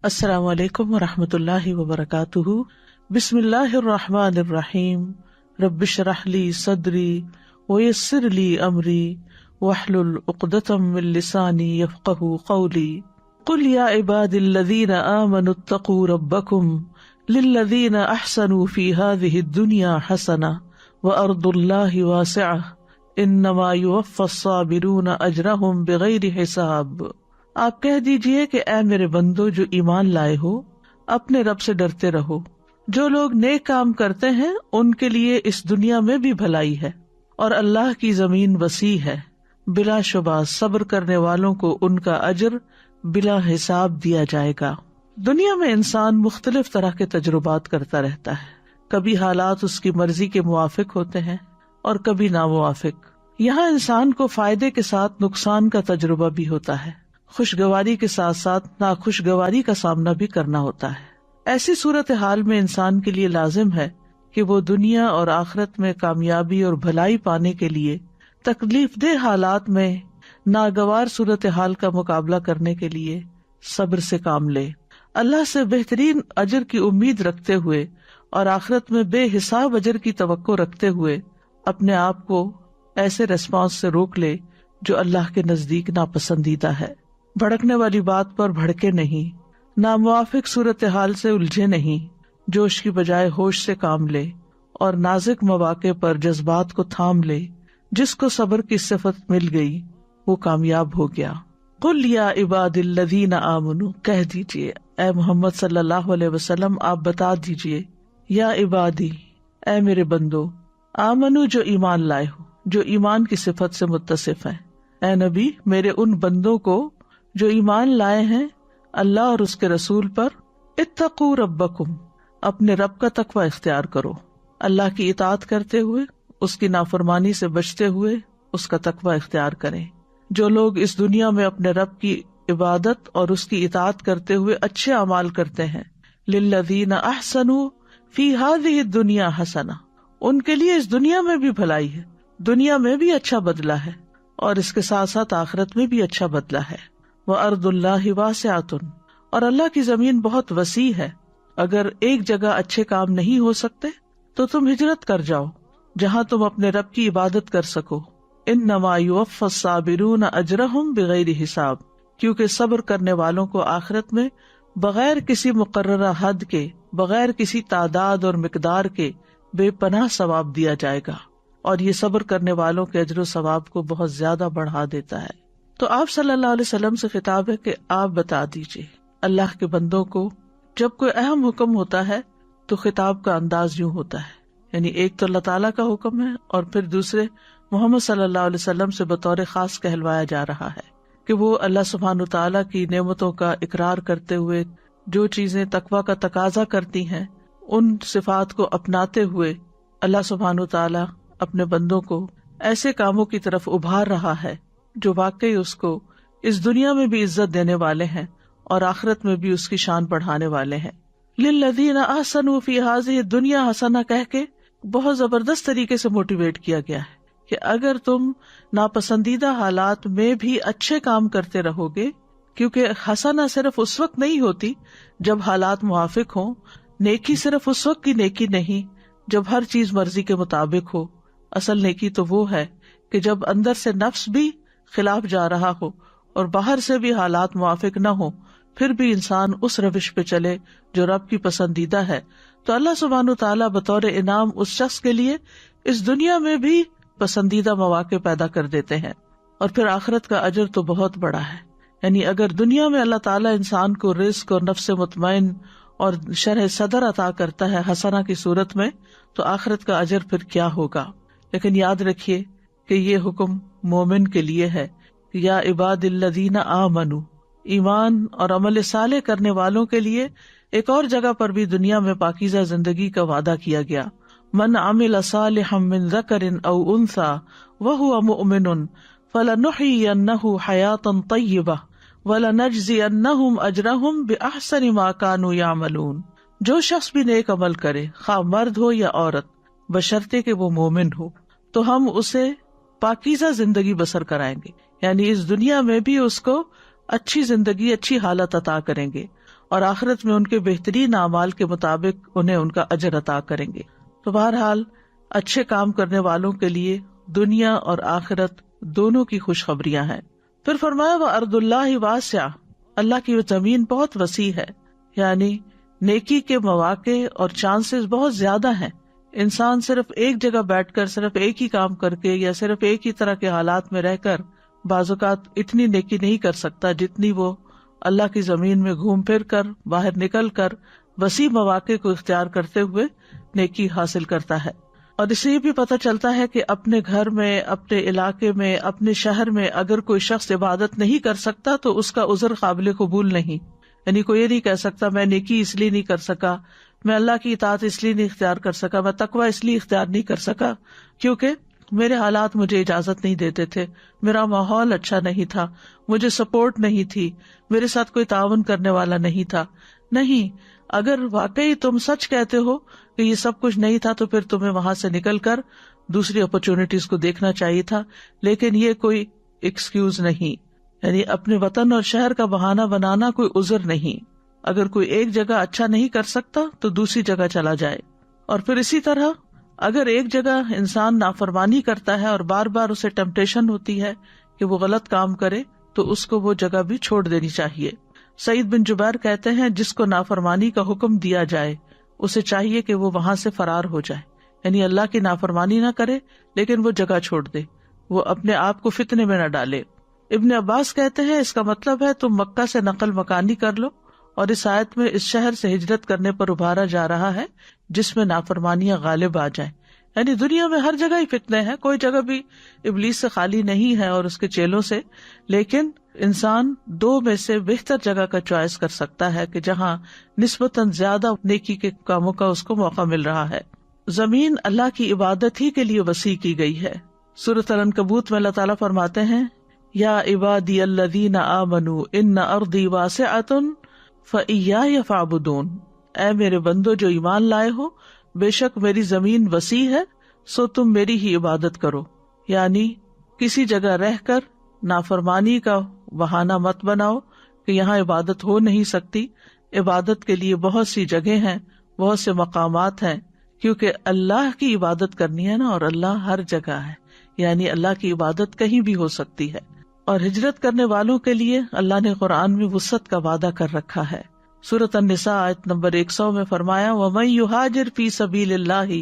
السلام علیکم ورحمۃ اللہ وبرکاتہ۔ بسم اللہ الرحمن الرحیم۔ رب اشرح لی صدری ویسر لی امری واحلل عقدۃ من لسانی یفقہوا قولی۔ قل یا عبادی الذین آمنوا اتقوا ربکم للذین احسنوا فی ہذہ الدنیا حسنہ وارض اللہ واسعہ انما یوفی الصابرون اجرہم بغیر حساب۔ آپ کہہ دیجئے کہ اے میرے بندو جو ایمان لائے ہو، اپنے رب سے ڈرتے رہو۔ جو لوگ نیک کام کرتے ہیں ان کے لیے اس دنیا میں بھی بھلائی ہے، اور اللہ کی زمین وسیع ہے، بلا شبہ صبر کرنے والوں کو ان کا اجر بلا حساب دیا جائے گا۔ دنیا میں انسان مختلف طرح کے تجربات کرتا رہتا ہے، کبھی حالات اس کی مرضی کے موافق ہوتے ہیں اور کبھی ناموافق۔ یہاں انسان کو فائدے کے ساتھ نقصان کا تجربہ بھی ہوتا ہے، خوشگواری کے ساتھ ساتھ ناخوشگواری کا سامنا بھی کرنا ہوتا ہے۔ ایسی صورتحال میں انسان کے لیے لازم ہے کہ وہ دنیا اور آخرت میں کامیابی اور بھلائی پانے کے لیے تکلیف دہ حالات میں ناگوار صورتحال کا مقابلہ کرنے کے لیے صبر سے کام لے، اللہ سے بہترین اجر کی امید رکھتے ہوئے اور آخرت میں بے حساب اجر کی توقع رکھتے ہوئے اپنے آپ کو ایسے ریسپانس سے روک لے جو اللہ کے نزدیک ناپسندیدہ ہے۔ بھڑکنے والی بات پر بھڑکے نہیں، ناموافق صورتحال سے الجھے نہیں، جوش کی بجائے ہوش سے کام لے اور نازک مواقع پر جذبات کو تھام لے۔ جس کو صبر کی صفت مل گئی وہ کامیاب ہو گیا۔ قل یا عباد الذین آمنوا، کہہ دیجئے اے محمد صلی اللہ علیہ وسلم، آپ بتا دیجئے، یا عبادی، اے میرے بندو، آمنو جو ایمان لائے ہو، جو ایمان کی صفت سے متصف ہے۔ اے نبی، میرے ان بندوں کو جو ایمان لائے ہیں اللہ اور اس کے رسول پر، اتقوا ربکم، اپنے رب کا تقوی اختیار کرو، اللہ کی اطاعت کرتے ہوئے، اس کی نافرمانی سے بچتے ہوئے اس کا تقوی اختیار کریں۔ جو لوگ اس دنیا میں اپنے رب کی عبادت اور اس کی اطاعت کرتے ہوئے اچھے اعمال کرتے ہیں، للذین احسنوا فی ہذہ الدنیا حسنہ، ان کے لیے اس دنیا میں بھی بھلائی ہے، دنیا میں بھی اچھا بدلہ ہے اور اس کے ساتھ ساتھ آخرت میں بھی اچھا بدلہ ہے۔ وَأَرْضُ اللَّهِ وَاسِعَةٌ، اور اللہ کی زمین بہت وسیع ہے۔ اگر ایک جگہ اچھے کام نہیں ہو سکتے تو تم ہجرت کر جاؤ جہاں تم اپنے رب کی عبادت کر سکو۔ إِنَّمَا يُوَفَّى الصَّابِرُونَ أَجْرَهُمْ بِغَيْرِ حساب، کیونکہ صبر کرنے والوں کو آخرت میں بغیر کسی مقررہ حد کے، بغیر کسی تعداد اور مقدار کے بے پناہ ثواب دیا جائے گا، اور یہ صبر کرنے والوں کے اجر و ثواب کو بہت زیادہ بڑھا دیتا ہے۔ تو آپ صلی اللہ علیہ وسلم سے خطاب ہے کہ آپ بتا دیجئے اللہ کے بندوں کو، جب کوئی اہم حکم ہوتا ہے تو خطاب کا انداز یوں ہوتا ہے، یعنی ایک تو اللہ تعالیٰ کا حکم ہے اور پھر دوسرے محمد صلی اللہ علیہ وسلم سے بطور خاص کہلوایا جا رہا ہے کہ وہ اللہ سبحانہ وتعالیٰ کی نعمتوں کا اقرار کرتے ہوئے جو چیزیں تقویٰ کا تقاضا کرتی ہیں ان صفات کو اپناتے ہوئے اللہ سبحانہ وتعالیٰ اپنے بندوں کو ایسے کاموں کی طرف ابھار رہا ہے جو واقعی اس کو اس دنیا میں بھی عزت دینے والے ہیں اور آخرت میں بھی اس کی شان بڑھانے والے ہیں۔ للذین احسنوا فی ہذہ الدنیا حسنہ کہہ کے بہت زبردست طریقے سے موٹیویٹ کیا گیا ہے کہ اگر تم ناپسندیدہ حالات میں بھی اچھے کام کرتے رہو گے، کیونکہ حسنہ صرف اس وقت نہیں ہوتی جب حالات موافق ہوں، نیکی صرف اس وقت کی نیکی نہیں جب ہر چیز مرضی کے مطابق ہو۔ اصل نیکی تو وہ ہے کہ جب اندر سے نفس بھی خلاف جا رہا ہو اور باہر سے بھی حالات موافق نہ ہو، پھر بھی انسان اس روش پہ چلے جو رب کی پسندیدہ ہے، تو اللہ سبحانہ وتعالیٰ بطور انعام اس شخص کے لیے اس دنیا میں بھی پسندیدہ مواقع پیدا کر دیتے ہیں، اور پھر آخرت کا اجر تو بہت بڑا ہے۔ یعنی اگر دنیا میں اللہ تعالیٰ انسان کو رزق اور نفس مطمئن اور شرح صدر عطا کرتا ہے حسنہ کی صورت میں، تو آخرت کا اجر پھر کیا ہوگا۔ لیکن یاد رکھیے کہ یہ حکم مومن کے لیے ہے، یا عباد الذین آمنوا، ایمان اور عمل صالح کرنے والوں کے لیے ایک اور جگہ پر بھی دنیا میں پاکیزہ زندگی کا وعدہ کیا گیا۔ من عمل صالحا من ذکر او انثی وہو مؤمن فلنحیینہ حیاۃ طیبہ وَلَنَجْزِيَنَّهُمْ أَجْرَهُمْ بِأَحْسَنِ مَا كَانُوا يَعْمَلُونَ۔ جو شخص بھی نیک عمل کرے، خواہ مرد ہو یا عورت، بشرطے کہ وہ مومن ہو، تو ہم اسے پاکیزہ زندگی بسر کرائیں گے، یعنی اس دنیا میں بھی اس کو اچھی زندگی، اچھی حالت عطا کریں گے، اور آخرت میں ان کے بہترین اعمال کے مطابق انہیں ان کا اجر عطا کریں گے۔ تو بہرحال اچھے کام کرنے والوں کے لیے دنیا اور آخرت دونوں کی خوشخبریاں ہیں۔ پھر فرمایا وَأَرْضُ اللَّهِ وَاسِعَةٌ، اللہ کی زمین بہت وسیع ہے، یعنی نیکی کے مواقع اور چانسز بہت زیادہ ہیں۔ انسان صرف ایک جگہ بیٹھ کر صرف ایک ہی کام کر کے یا صرف ایک ہی طرح کے حالات میں رہ کر بعض اوقات اتنی نیکی نہیں کر سکتا جتنی وہ اللہ کی زمین میں گھوم پھر کر باہر نکل کر وسیع مواقع کو اختیار کرتے ہوئے نیکی حاصل کرتا ہے۔ اور اس سے یہ بھی پتہ چلتا ہے کہ اپنے گھر میں، اپنے علاقے میں، اپنے شہر میں اگر کوئی شخص عبادت نہیں کر سکتا تو اس کا عذر قابل قبول نہیں، یعنی کوئی یہ نہیں کہہ سکتا میں نیکی اس لیے نہیں کر سکا، میں اللہ کی اطاعت اس لیے نہیں اختیار کر سکا، میں تقوی اس لیے اختیار نہیں کر سکا کیونکہ میرے حالات مجھے اجازت نہیں دیتے تھے، میرا ماحول اچھا نہیں تھا، مجھے سپورٹ نہیں تھی، میرے ساتھ کوئی تعاون کرنے والا نہیں تھا۔ نہیں، اگر واقعی تم سچ کہتے ہو کہ یہ سب کچھ نہیں تھا تو پھر تمہیں وہاں سے نکل کر دوسری اپرچونٹیز کو دیکھنا چاہیے تھا، لیکن یہ کوئی ایکسکیوز نہیں، یعنی اپنے وطن اور شہر کا بہانہ بنانا کوئی عذر نہیں۔ اگر کوئی ایک جگہ اچھا نہیں کر سکتا تو دوسری جگہ چلا جائے، اور پھر اسی طرح اگر ایک جگہ انسان نافرمانی کرتا ہے اور بار بار اسے ٹیمپٹیشن ہوتی ہے کہ وہ غلط کام کرے تو اس کو وہ جگہ بھی چھوڑ دینی چاہیے۔ سعید بن جبیر کہتے ہیں جس کو نافرمانی کا حکم دیا جائے اسے چاہیے کہ وہ وہاں سے فرار ہو جائے، یعنی اللہ کی نافرمانی نہ کرے لیکن وہ جگہ چھوڑ دے، وہ اپنے آپ کو فتنے میں نہ ڈالے۔ ابن عباس کہتے ہیں اس کا مطلب ہے تم مکہ سے نقل مکانی کر لو، اور اس آیت میں اس شہر سے ہجرت کرنے پر ابھارا جا رہا ہے جس میں نافرمانیاں غالب آ جائیں، یعنی دنیا میں ہر جگہ ہی فتنے ہیں، کوئی جگہ بھی ابلیس سے خالی نہیں ہے اور اس کے چیلوں سے، لیکن انسان دو میں سے بہتر جگہ کا چوائس کر سکتا ہے کہ جہاں نسبتاً زیادہ نیکی کے کاموں کا اس کو موقع مل رہا ہے۔ زمین اللہ کی عبادت ہی کے لیے وسیع کی گئی ہے۔ سورۃ العنکبوت میں اللہ تعالیٰ فرماتے ہیں یا عبادی الذین آمنوا ان ارضی واسعۃ فإیایا فاعبدون، اے میرے بندو جو ایمان لائے ہو، بے شک میری زمین وسیع ہے سو تم میری ہی عبادت کرو، یعنی کسی جگہ رہ کر نافرمانی کا بہانہ مت بناؤ کہ یہاں عبادت ہو نہیں سکتی۔ عبادت کے لیے بہت سی جگہ ہیں، بہت سے مقامات ہیں، کیونکہ اللہ کی عبادت کرنی ہے نا، اور اللہ ہر جگہ ہے، یعنی اللہ کی عبادت کہیں بھی ہو سکتی ہے۔ اور ہجرت کرنے والوں کے لیے اللہ نے قرآن میں وسعت کا وعدہ کر رکھا ہے۔ سورۃ النساء آیت نمبر 100 میں فرمایا وَمَن يُهَاجِرْ فِي سَبِيلِ اللَّهِ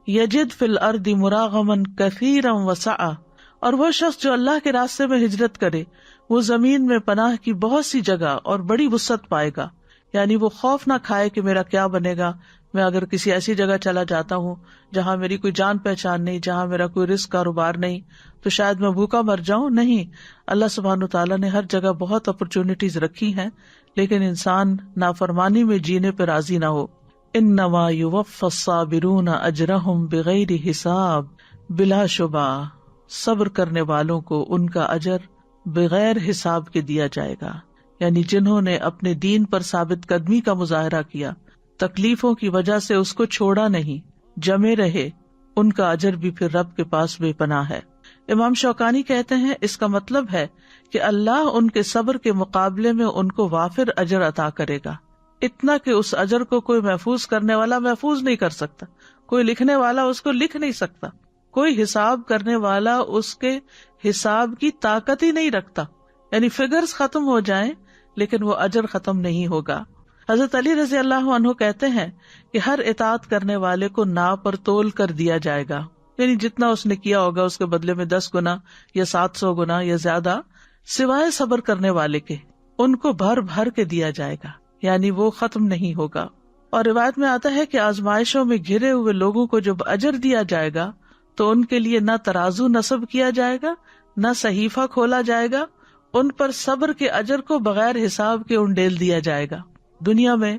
يَجِدْ فِي الْأَرْضِ مُرَاغَمًا كَثِيرًا وَسَعًا، اور وہ شخص جو اللہ کے راستے میں ہجرت کرے وہ زمین میں پناہ کی بہت سی جگہ اور بڑی وسعت پائے گا، یعنی وہ خوف نہ کھائے کہ میرا کیا بنے گا، میں اگر کسی ایسی جگہ چلا جاتا ہوں جہاں میری کوئی جان پہچان نہیں، جہاں میرا کوئی رزق کاروبار نہیں، تو شاید میں بھوکا مر جاؤں۔ نہیں، اللہ سبحانہ تعالیٰ نے ہر جگہ بہت اپرچونٹیز رکھی ہیں، لیکن انسان نافرمانی میں جینے پہ راضی نہ ہو۔ انما یوفی الصابرون اجرہم بغیر حساب، بلا شبہ صبر کرنے والوں کو ان کا اجر بغیر حساب کے دیا جائے گا، یعنی جنہوں نے اپنے دین پر ثابت قدمی کا مظاہرہ کیا، تکلیفوں کی وجہ سے اس کو چھوڑا نہیں، جمے رہے، ان کا اجر بھی پھر رب کے پاس بے پناہ ہے۔ امام شوکانی کہتے ہیں اس کا مطلب ہے کہ اللہ ان کے صبر کے مقابلے میں ان کو وافر اجر عطا کرے گا، اتنا کہ اس اجر کو کوئی محفوظ کرنے والا محفوظ نہیں کر سکتا، کوئی لکھنے والا اس کو لکھ نہیں سکتا، کوئی حساب کرنے والا اس کے حساب کی طاقت ہی نہیں رکھتا، یعنی فگرز ختم ہو جائیں لیکن وہ اجر ختم نہیں ہوگا۔ حضرت علی رضی اللہ عنہ کہتے ہیں کہ ہر اطاعت کرنے والے کو ناپ پر تول کر دیا جائے گا، یعنی جتنا اس نے کیا ہوگا اس کے بدلے میں 10 گنا یا 700 گنا یا زیادہ، سوائے صبر کرنے والے کے ان کو بھر بھر کے دیا جائے گا، یعنی وہ ختم نہیں ہوگا۔ اور روایت میں آتا ہے کہ آزمائشوں میں گھرے ہوئے لوگوں کو جب اجر دیا جائے گا تو ان کے لیے نہ ترازو نصب کیا جائے گا، نہ صحیفہ کھولا جائے گا، ان پر صبر کے اجر کو بغیر حساب کے انڈیل دیا جائے گا۔ دنیا میں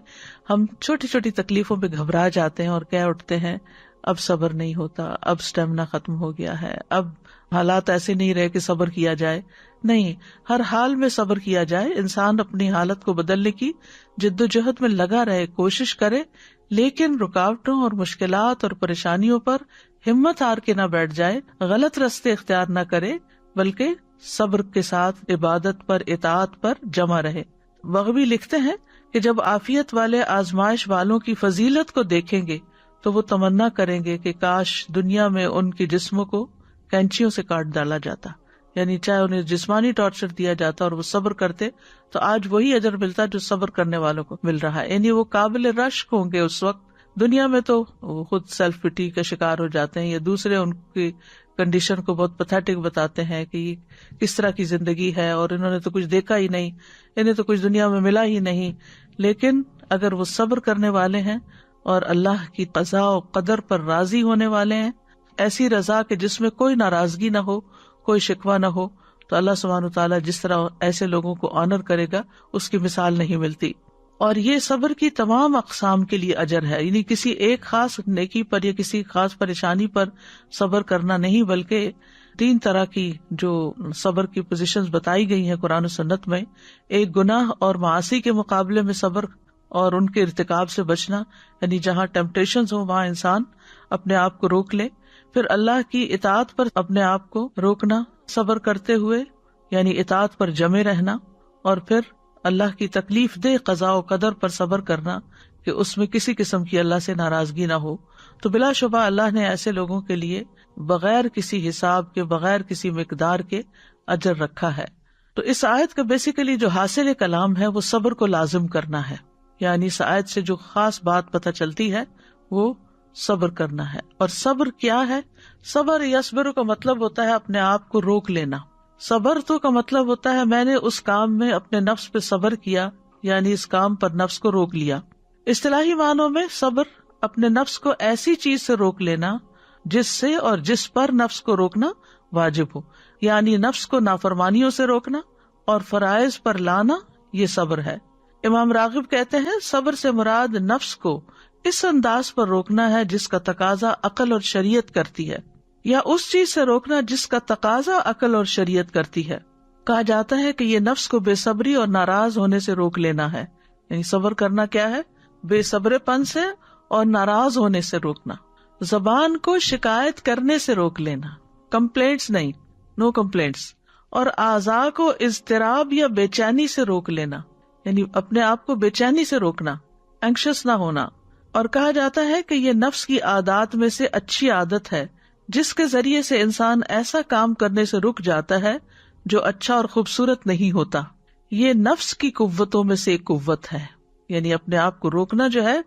ہم چھوٹی چھوٹی تکلیفوں پہ گھبرا جاتے ہیں اور کہہ اٹھتے ہیں اب صبر نہیں ہوتا، اب اسٹیمنا ختم ہو گیا ہے، اب حالات ایسے نہیں رہے کہ صبر کیا جائے۔ نہیں، ہر حال میں صبر کیا جائے، انسان اپنی حالت کو بدلنے کی جد و جہد میں لگا رہے، کوشش کرے، لیکن رکاوٹوں اور مشکلات اور پریشانیوں پر ہمت ہار کے نہ بیٹھ جائے، غلط راستے اختیار نہ کرے، بلکہ صبر کے ساتھ عبادت پر، اطاعت پر جمع رہے۔ بغوی لکھتے ہیں کہ جب عافیت والے آزمائش والوں کی فضیلت کو دیکھیں گے تو وہ تمنا کریں گے کہ کاش دنیا میں ان کے جسموں کو کینچیوں سے کاٹ ڈالا جاتا، یعنی چاہے انہیں جسمانی ٹارچر دیا جاتا اور وہ صبر کرتے تو آج وہی اجر ملتا جو صبر کرنے والوں کو مل رہا ہے، یعنی وہ قابل رشک ہوں گے اس وقت۔ دنیا میں تو وہ خود سیلف پٹی کا شکار ہو جاتے ہیں یا دوسرے ان کی کنڈیشن کو بہت پتھیٹک بتاتے ہیں کہ یہ کس طرح کی زندگی ہے اور انہوں نے تو کچھ دیکھا ہی نہیں، انہیں تو کچھ دنیا میں ملا ہی نہیں۔ لیکن اگر وہ صبر کرنے والے ہیں اور اللہ کی قضاء و قدر پر راضی ہونے والے ہیں، ایسی رضا کہ جس میں کوئی ناراضگی نہ ہو، کوئی شکوہ نہ ہو، تو اللہ سبحانہ وتعالیٰ جس طرح ایسے لوگوں کو آنر کرے گا اس کی مثال نہیں ملتی۔ اور یہ صبر کی تمام اقسام کے لیے اجر ہے، یعنی کسی ایک خاص نیکی پر یا کسی خاص پریشانی پر صبر کرنا نہیں، بلکہ 3 طرح کی جو صبر کی پوزیشنز بتائی گئی ہیں قرآن و سنت میں۔ ایک گناہ اور معاصی کے مقابلے میں صبر اور ان کے ارتکاب سے بچنا، یعنی جہاں ٹیمپٹیشنز ہوں وہاں انسان اپنے آپ کو روک لے۔ پھر اللہ کی اطاعت پر اپنے آپ کو روکنا صبر کرتے ہوئے، یعنی اطاعت پر جمے رہنا۔ اور پھر اللہ کی تکلیف دہ قضاء و قدر پر صبر کرنا کہ اس میں کسی قسم کی اللہ سے ناراضگی نہ ہو۔ تو بلا شبہ اللہ نے ایسے لوگوں کے لیے بغیر کسی حساب کے، بغیر کسی مقدار کے اجر رکھا ہے۔ تو اس آیت کا بیسیکلی جو حاصل کلام ہے وہ صبر کو لازم کرنا ہے، یعنی اس آیت سے جو خاص بات پتہ چلتی ہے وہ صبر کرنا ہے۔ اور صبر کیا ہے؟ صبر یصبر کا مطلب ہوتا ہے اپنے آپ کو روک لینا۔ صبر تو کا مطلب ہوتا ہے میں نے اس کام میں اپنے نفس پہ صبر کیا، یعنی اس کام پر نفس کو روک لیا۔ اصطلاحی معنوں میں صبر اپنے نفس کو ایسی چیز سے روک لینا جس سے اور جس پر نفس کو روکنا واجب ہو، یعنی نفس کو نافرمانیوں سے روکنا اور فرائض پر لانا، یہ صبر ہے۔ امام راغب کہتے ہیں صبر سے مراد نفس کو اس انداز پر روکنا ہے جس کا تقاضا عقل اور شریعت کرتی ہے، یا اس چیز سے روکنا جس کا تقاضا عقل اور شریعت کرتی ہے۔ کہا جاتا ہے کہ یہ نفس کو بے صبری اور ناراض ہونے سے روک لینا ہے، یعنی صبر کرنا کیا ہے؟ بے صبر پن سے اور ناراض ہونے سے روکنا۔ زبان کو شکایت کرنے سے روک لینا، کمپلینٹس نہیں، نو کمپلینٹس۔ اور اعضاء کو اضطراب یا بے چینی سے روک لینا، یعنی اپنے آپ کو بے چینی سے روکنا، اینکشس نہ ہونا۔ اور کہا جاتا ہے کہ یہ نفس کی عادات میں سے اچھی عادت ہے جس کے ذریعے سے انسان ایسا کام کرنے سے رک جاتا ہے جو اچھا اور خوبصورت نہیں ہوتا۔ یہ نفس کی قوتوں میں سے ایک قوت ہے، یعنی اپنے آپ کو روکنا جو ہے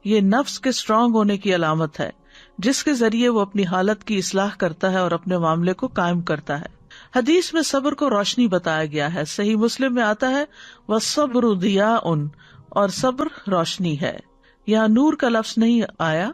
یہ نفس کے اسٹرانگ ہونے کی علامت ہے، جس کے ذریعے وہ اپنی حالت کی اصلاح کرتا ہے اور اپنے معاملے کو قائم کرتا ہے۔ حدیث میں صبر کو روشنی بتایا گیا ہے، صحیح مسلم میں آتا ہے وَالصَّبْرُ ضِيَاءٌ، اور صبر روشنی ہے۔ یہاں نور کا لفظ نہیں آیا،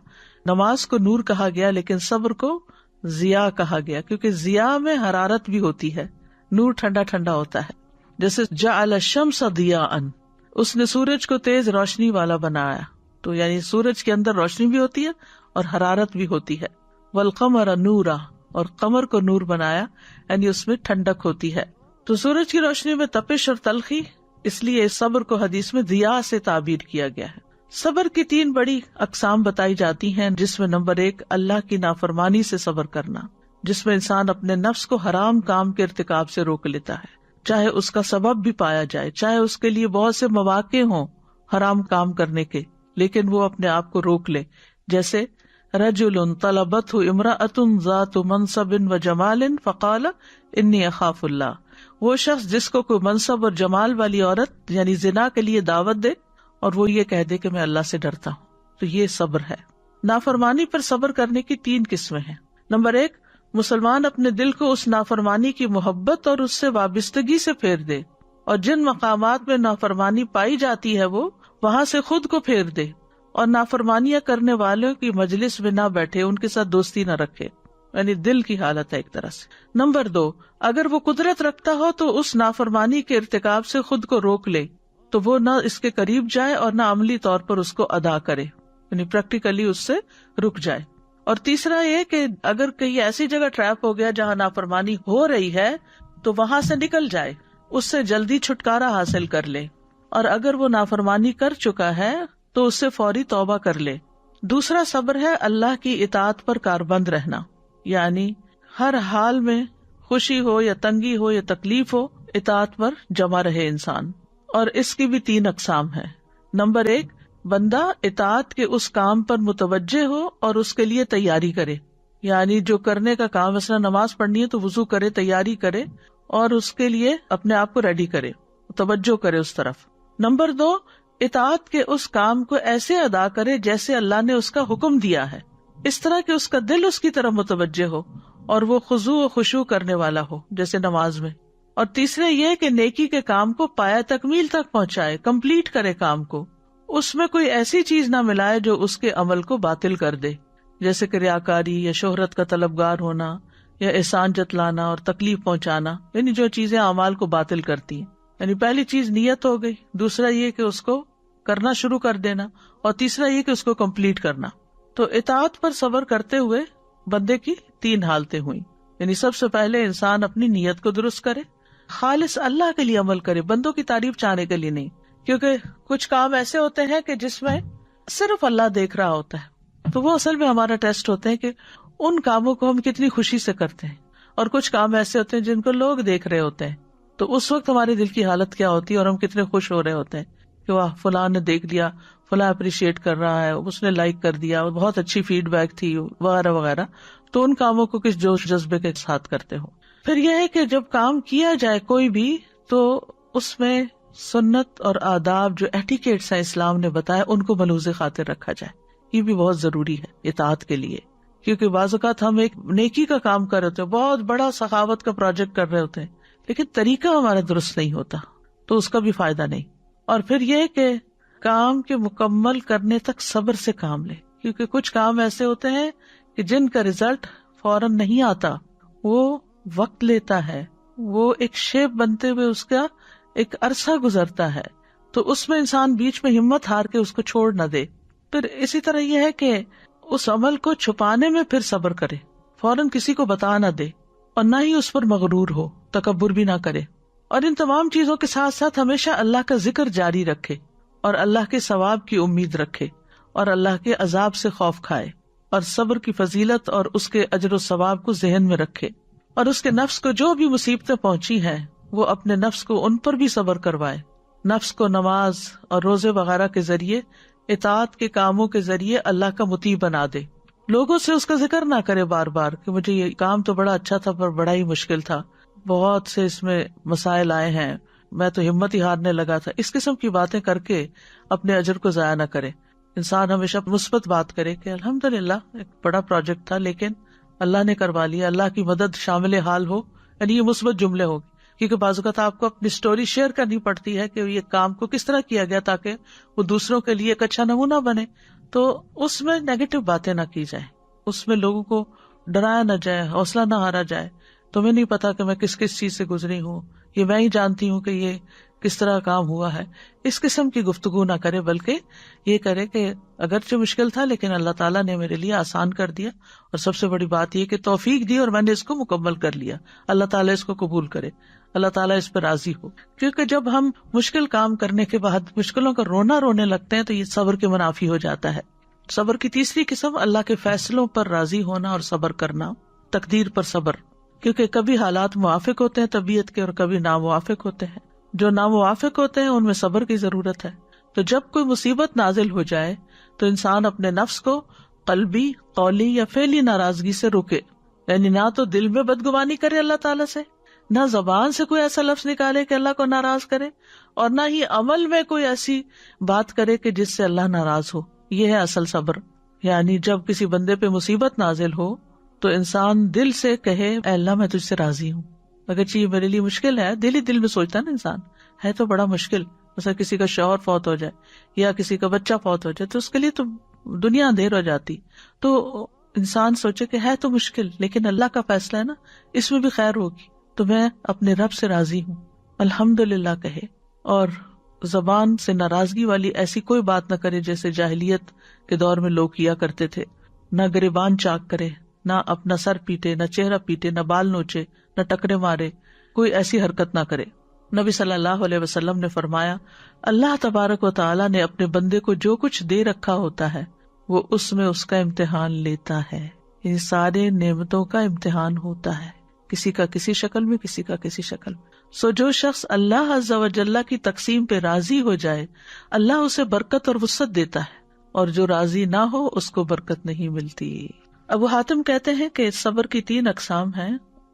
نماز کو نور کہا گیا لیکن صبر کو ضیاء کہا گیا، کیونکہ ضیاء میں حرارت بھی ہوتی ہے، نور ٹھنڈا ٹھنڈا ہوتا ہے۔ جیسے جعل الشمس ضیاءً، اس نے سورج کو تیز روشنی والا بنایا، تو یعنی سورج کے اندر روشنی بھی ہوتی ہے اور حرارت بھی ہوتی ہے۔ والقمر نورا، اور قمر کو نور بنایا، یعنی اس میں ٹھنڈک ہوتی ہے۔ تو سورج کی روشنی میں تپش اور تلخی، اس لیے صبر کو حدیث میں ضیاء سے تعبیر کیا گیا ہے۔ صبر کی 3 بڑی اقسام بتائی جاتی ہیں، جس میں نمبر 1 اللہ کی نافرمانی سے صبر کرنا، جس میں انسان اپنے نفس کو حرام کام کے ارتکاب سے روک لیتا ہے، چاہے اس کا سبب بھی پایا جائے، چاہے اس کے لیے بہت سے مواقع ہوں حرام کام کرنے کے، لیکن وہ اپنے آپ کو روک لے۔ جیسے رجل طلبته امرأة ذات منصب و جمال فقال انی اخاف اللہ، وہ شخص جس کو کوئی منصب اور جمال والی عورت یعنی زنا کے لیے دعوت دے اور وہ یہ کہہ دے کہ میں اللہ سے ڈرتا ہوں، تو یہ صبر ہے۔ نافرمانی پر صبر کرنے کی 3 قسمیں ہیں۔ نمبر 1، مسلمان اپنے دل کو اس نافرمانی کی محبت اور اس سے وابستگی سے پھیر دے، اور جن مقامات میں نافرمانی پائی جاتی ہے وہ وہاں سے خود کو پھیر دے، اور نافرمانیاں کرنے والوں کی مجلس میں نہ بیٹھے، ان کے ساتھ دوستی نہ رکھے، یعنی دل کی حالت ہے ایک طرح سے۔ نمبر 2، اگر وہ قدرت رکھتا ہو تو اس نافرمانی کے ارتکاب سے خود کو روک لے، تو وہ نہ اس کے قریب جائے اور نہ عملی طور پر اس کو ادا کرے، یعنی پریکٹیکلی اس سے رک جائے۔ اور تیسرا یہ کہ اگر کہیں ایسی جگہ ٹریپ ہو گیا جہاں نافرمانی ہو رہی ہے تو وہاں سے نکل جائے، اس سے جلدی چھٹکارا حاصل کر لے، اور اگر وہ نافرمانی کر چکا ہے تو اس سے فوری توبہ کر لے۔ دوسرا صبر ہے اللہ کی اطاعت پر کاربند رہنا، یعنی ہر حال میں خوشی ہو یا تنگی ہو یا تکلیف ہو، اطاعت پر جمع رہے انسان. اور اس کی بھی 3 اقسام ہیں. نمبر 1، بندہ اطاعت کے اس کام پر متوجہ ہو اور اس کے لیے تیاری کرے، یعنی جو کرنے کا کام، مثلا نماز پڑھنی ہے تو وضو کرے، تیاری کرے اور اس کے لیے اپنے آپ کو ریڈی کرے، توجہ کرے اس طرف. نمبر 2، اطاعت کے اس کام کو ایسے ادا کرے جیسے اللہ نے اس کا حکم دیا ہے، اس طرح کہ اس کا دل اس کی طرف متوجہ ہو اور وہ خضوع و خشوع کرنے والا ہو جیسے نماز میں. اور تیسرے یہ کہ نیکی کے کام کو پایہ تکمیل تک پہنچائے، کمپلیٹ کرے کام کو، اس میں کوئی ایسی چیز نہ ملائے جو اس کے عمل کو باطل کر دے، جیسے کہ ریاکاری یا شہرت کا طلبگار ہونا یا احسان جتلانا اور تکلیف پہنچانا، یعنی جو چیزیں اعمال کو باطل کرتی ہیں. یعنی پہلی چیز نیت ہو گئی، دوسرا یہ کہ اس کو کرنا شروع کر دینا، اور تیسرا یہ کہ اس کو کمپلیٹ کرنا. تو اطاعت پر صبر کرتے ہوئے بندے کی 3 حالتیں ہوئیں. یعنی سب سے پہلے انسان اپنی نیت کو درست کرے، خالص اللہ کے لیے عمل کرے، بندوں کی تعریف چاہنے کے لیے نہیں. کیونکہ کچھ کام ایسے ہوتے ہیں کہ جس میں صرف اللہ دیکھ رہا ہوتا ہے، تو وہ اصل میں ہمارا ٹیسٹ ہوتے ہیں کہ ان کاموں کو ہم کتنی خوشی سے کرتے ہیں. اور کچھ کام ایسے ہوتے ہیں جن کو لوگ دیکھ رہے ہوتے ہیں، تو اس وقت ہمارے دل کی حالت کیا ہوتی ہے اور ہم کتنے خوش ہو رہے ہوتے ہیں کہ واہ فلاں نے دیکھ لیا، فلاں اپریشیٹ کر رہا ہے، اس نے لائک کر دیا، بہت اچھی فیڈ بیک تھی وغیرہ وغیرہ. تو ان کاموں کو کس جوش جذبے کے ساتھ کرتے ہو. پھر یہ ہے کہ جب کام کیا جائے کوئی بھی، تو اس میں سنت اور آداب جو ایٹیکیٹس ہیں اسلام نے بتایا، ان کو ملحوظ خاطر رکھا جائے. یہ بھی بہت ضروری ہے اطاعت کے لیے، کیونکہ بعض اوقات ہم ایک نیکی کا کام کر رہے ہوتے ہیں، بہت بڑا سخاوت کا پروجیکٹ کر رہے ہوتے ہیں، لیکن طریقہ ہمارا درست نہیں ہوتا، تو اس کا بھی فائدہ نہیں. اور پھر یہ کہ کام کے مکمل کرنے تک صبر سے کام لے، کیونکہ کچھ کام ایسے ہوتے ہیں کہ جن کا رزلٹ فوراً نہیں آتا، وہ وقت لیتا ہے، وہ ایک شیپ بنتے ہوئے اس کا ایک عرصہ گزرتا ہے. تو اس میں انسان بیچ میں ہمت ہار کے اس کو چھوڑ نہ دے. پھر اسی طرح یہ ہے کہ اس عمل کو چھپانے میں پھر صبر کرے، فوراً کسی کو بتا نہ دے، اور نہ ہی اس پر مغرور ہو، تکبر بھی نہ کرے. اور ان تمام چیزوں کے ساتھ ساتھ ہمیشہ اللہ کا ذکر جاری رکھے، اور اللہ کے ثواب کی امید رکھے، اور اللہ کے عذاب سے خوف کھائے، اور صبر کی فضیلت اور اس کے اجر و ثواب کو ذہن میں رکھے. اور اس کے نفس کو جو بھی مصیبتیں پہنچی ہیں، وہ اپنے نفس کو ان پر بھی صبر کروائے. نفس کو نماز اور روزے وغیرہ کے ذریعے، اطاعت کے کاموں کے ذریعے اللہ کا مطیع بنا دے. لوگوں سے اس کا ذکر نہ کرے بار بار کہ مجھے یہ کام تو بڑا اچھا تھا پر بڑا ہی مشکل تھا، بہت سے اس میں مسائل آئے ہیں، میں تو ہمت ہی ہارنے لگا تھا. اس قسم کی باتیں کر کے اپنے اجر کو ضائع نہ کرے. انسان ہمیشہ مثبت بات کرے کہ الحمدللہ ایک بڑا پروجیکٹ تھا لیکن اللہ نے کروا لیا، اللہ کی مدد شامل حال ہو. یعنی یہ مثبت جملے ہوگی، کیونکہ بعض اوقات آپ کو اپنی سٹوری شیئر کرنی پڑتی ہے کہ یہ کام کو کس طرح کیا گیا تاکہ وہ دوسروں کے لیے ایک اچھا نمونہ بنے. تو اس میں نیگیٹو باتیں نہ کی جائیں، اس میں لوگوں کو ڈرایا نہ جائے، حوصلہ نہ ہارا جائے. تمہیں نہیں پتا کہ میں کس کس چیز سے گزری ہوں، یہ میں ہی جانتی ہوں کہ یہ کس طرح کام ہوا ہے. اس قسم کی گفتگو نہ کرے، بلکہ یہ کرے کہ اگرچہ مشکل تھا لیکن اللہ تعالیٰ نے میرے لیے آسان کر دیا، اور سب سے بڑی بات یہ کہ توفیق دی اور میں نے اس کو مکمل کر لیا. اللہ تعالیٰ اس کو قبول کرے، اللہ تعالیٰ اس پر راضی ہو. کیونکہ جب ہم مشکل کام کرنے کے بعد مشکلوں کا رونے لگتے ہیں تو یہ صبر کے منافی ہو جاتا ہے. صبر کی تیسری قسم اللہ کے فیصلوں پر راضی ہونا اور صبر کرنا، تقدیر پر صبر. کیونکہ کبھی حالات موافق ہوتے ہیں طبیعت کے اور کبھی ناموافق ہوتے ہیں. جو ناموافق ہوتے ہیں ان میں صبر کی ضرورت ہے. تو جب کوئی مصیبت نازل ہو جائے تو انسان اپنے نفس کو قلبی، قولی یا فعلی ناراضگی سے روکے. یعنی نہ تو دل میں بدگمانی کرے اللہ تعالیٰ سے، نہ زبان سے کوئی ایسا لفظ نکالے کہ اللہ کو ناراض کرے، اور نہ ہی عمل میں کوئی ایسی بات کرے کہ جس سے اللہ ناراض ہو. یہ ہے اصل صبر. یعنی جب کسی بندے پہ مصیبت نازل ہو تو انسان دل سے کہے اے اللہ میں تجھ سے راضی ہوں. اگرچہ یہ میرے لیے مشکل ہے، دل ہی دل میں سوچتا ہے نا انسان، ہے تو بڑا مشکل. مثلا کسی کا شوہر فوت ہو جائے یا کسی کا بچہ فوت ہو جائے تو اس کے لیے تو دنیا اندھیر ہو جاتی. تو انسان سوچے کہ ہے تو مشکل لیکن اللہ کا فیصلہ ہے نا، اس میں بھی خیر ہوگی، تو میں اپنے رب سے راضی ہوں، الحمدللہ کہے. اور زبان سے ناراضگی والی ایسی کوئی بات نہ کرے جیسے جاہلیت کے دور میں لوگ کیا کرتے تھے. نہ گریبان چاک کرے، نہ اپنا سر پیٹے، نہ چہرہ پیٹے، نہ بال نوچے، نہ ٹکرے مارے، کوئی ایسی حرکت نہ کرے. نبی صلی اللہ علیہ وسلم نے فرمایا اللہ تبارک و تعالی نے اپنے بندے کو جو کچھ دے رکھا ہوتا ہے وہ اس میں اس کا امتحان لیتا ہے. ان سارے نعمتوں کا امتحان ہوتا ہے. کسی کا کسی شکل میں، کسی کا کسی شکل میں. سو جو شخص اللہ عز و جل کی تقسیم پہ راضی ہو جائے اللہ اسے برکت اور وسعت دیتا ہے، اور جو راضی نہ ہو اس کو برکت نہیں ملتی. ابو حاتم کہتے ہیں کہ صبر کی 3 اقسام ہیں،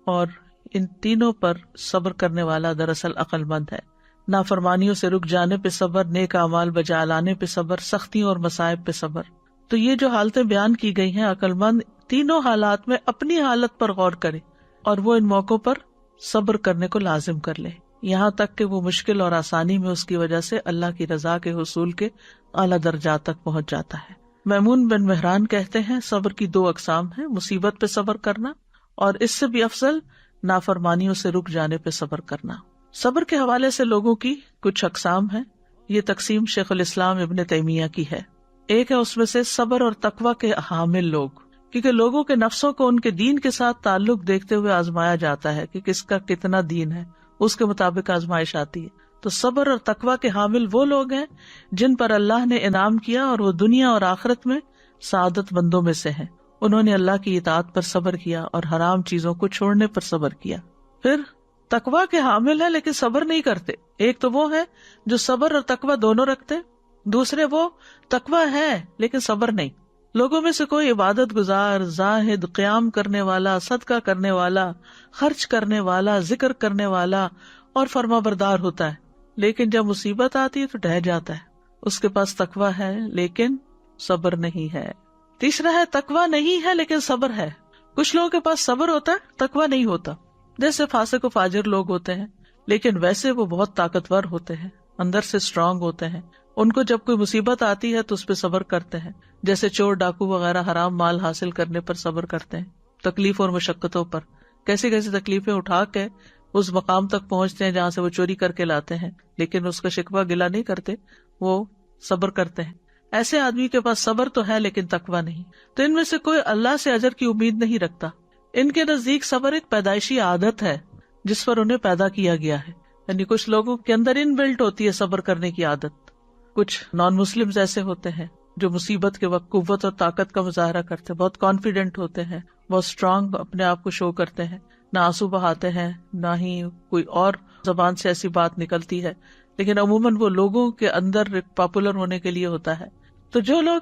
اور ان تینوں پر صبر کرنے والا دراصل عقل مند ہے. نافرمانیوں سے رک جانے پہ صبر، نیک اعمال بجا لانے پہ صبر، سختیوں اور مصائب پہ صبر. تو یہ جو حالتیں بیان کی گئی ہیں، عقل مند تینوں حالات میں اپنی حالت پر غور کرے اور وہ ان موقعوں پر صبر کرنے کو لازم کر لے، یہاں تک کہ وہ مشکل اور آسانی میں اس کی وجہ سے اللہ کی رضا کے حصول کے اعلیٰ درجات تک پہنچ جاتا ہے. میمون بن مہران کہتے ہیں صبر کی 2 اقسام ہیں، مصیبت پہ صبر کرنا اور اس سے بھی افضل نافرمانیوں سے رک جانے پہ صبر کرنا. صبر کے حوالے سے لوگوں کی کچھ اقسام ہیں. یہ تقسیم شیخ الاسلام ابن تیمیہ کی ہے. ایک ہے اس میں سے صبر اور تقوی کے حامل لوگ، کیونکہ لوگوں کے نفسوں کو ان کے دین کے ساتھ تعلق دیکھتے ہوئے آزمایا جاتا ہے کہ کس کا کتنا دین ہے، اس کے مطابق آزمائش آتی ہے. تو صبر اور تقوی کے حامل وہ لوگ ہیں جن پر اللہ نے انعام کیا اور وہ دنیا اور آخرت میں سعادت مندوں میں سے ہیں. انہوں نے اللہ کی اطاعت پر صبر کیا اور حرام چیزوں کو چھوڑنے پر صبر کیا. پھر تقوی کے حامل ہے لیکن صبر نہیں کرتے. ایک تو وہ ہے جو صبر اور تقوی دونوں رکھتے، دوسرے وہ تقوی ہے لیکن صبر نہیں. لوگوں میں سے کوئی عبادت گزار، زاہد، قیام کرنے والا، صدقہ کرنے والا، خرچ کرنے والا، ذکر کرنے والا اور فرما بردار ہوتا ہے، لیکن جب مصیبت آتی ہے تو ڈہ جاتا ہے. اس کے پاس تقوی ہے لیکن صبر نہیں ہے. تیسرا ہے تقوی نہیں ہے لیکن صبر ہے. کچھ لوگوں کے پاس صبر ہوتا ہے، تقوی نہیں ہوتا. جیسے فاسق و فاجر لوگ ہوتے ہیں لیکن ویسے وہ بہت طاقتور ہوتے ہیں، اندر سے اسٹرانگ ہوتے ہیں. ان کو جب کوئی مصیبت آتی ہے تو اس پہ صبر کرتے ہیں. جیسے چور ڈاکو وغیرہ حرام مال حاصل کرنے پر صبر کرتے ہیں، تکلیف اور مشقتوں پر. کیسی کیسی تکلیفیں اٹھا کے اس مقام تک پہنچتے ہیں جہاں سے وہ چوری کر کے لاتے ہیں، لیکن اس کا شکوہ گلہ نہیں کرتے، وہ صبر کرتے ہیں. ایسے آدمی کے پاس صبر تو ہے لیکن تقوی نہیں. تو ان میں سے کوئی اللہ سے اجر کی امید نہیں رکھتا. ان کے نزدیک صبر ایک پیدائشی عادت ہے جس پر انہیں پیدا کیا گیا ہے. یعنی کچھ لوگوں کے اندر ان بلٹ ہوتی ہے صبر کرنے کی عادت. کچھ نان مسلمز ایسے ہوتے ہیں جو مصیبت کے وقت قوت اور طاقت کا مظاہرہ کرتے ہیں، بہت کانفیڈنٹ ہوتے ہیں، بہت اسٹرانگ اپنے آپ کو شو کرتے ہیں، نہ آنسو بہاتے ہیں نہ ہی کوئی اور زبان سے ایسی بات نکلتی ہے، لیکن عموماً وہ لوگوں کے اندر پاپولر ہونے کے لیے ہوتا ہے. تو جو لوگ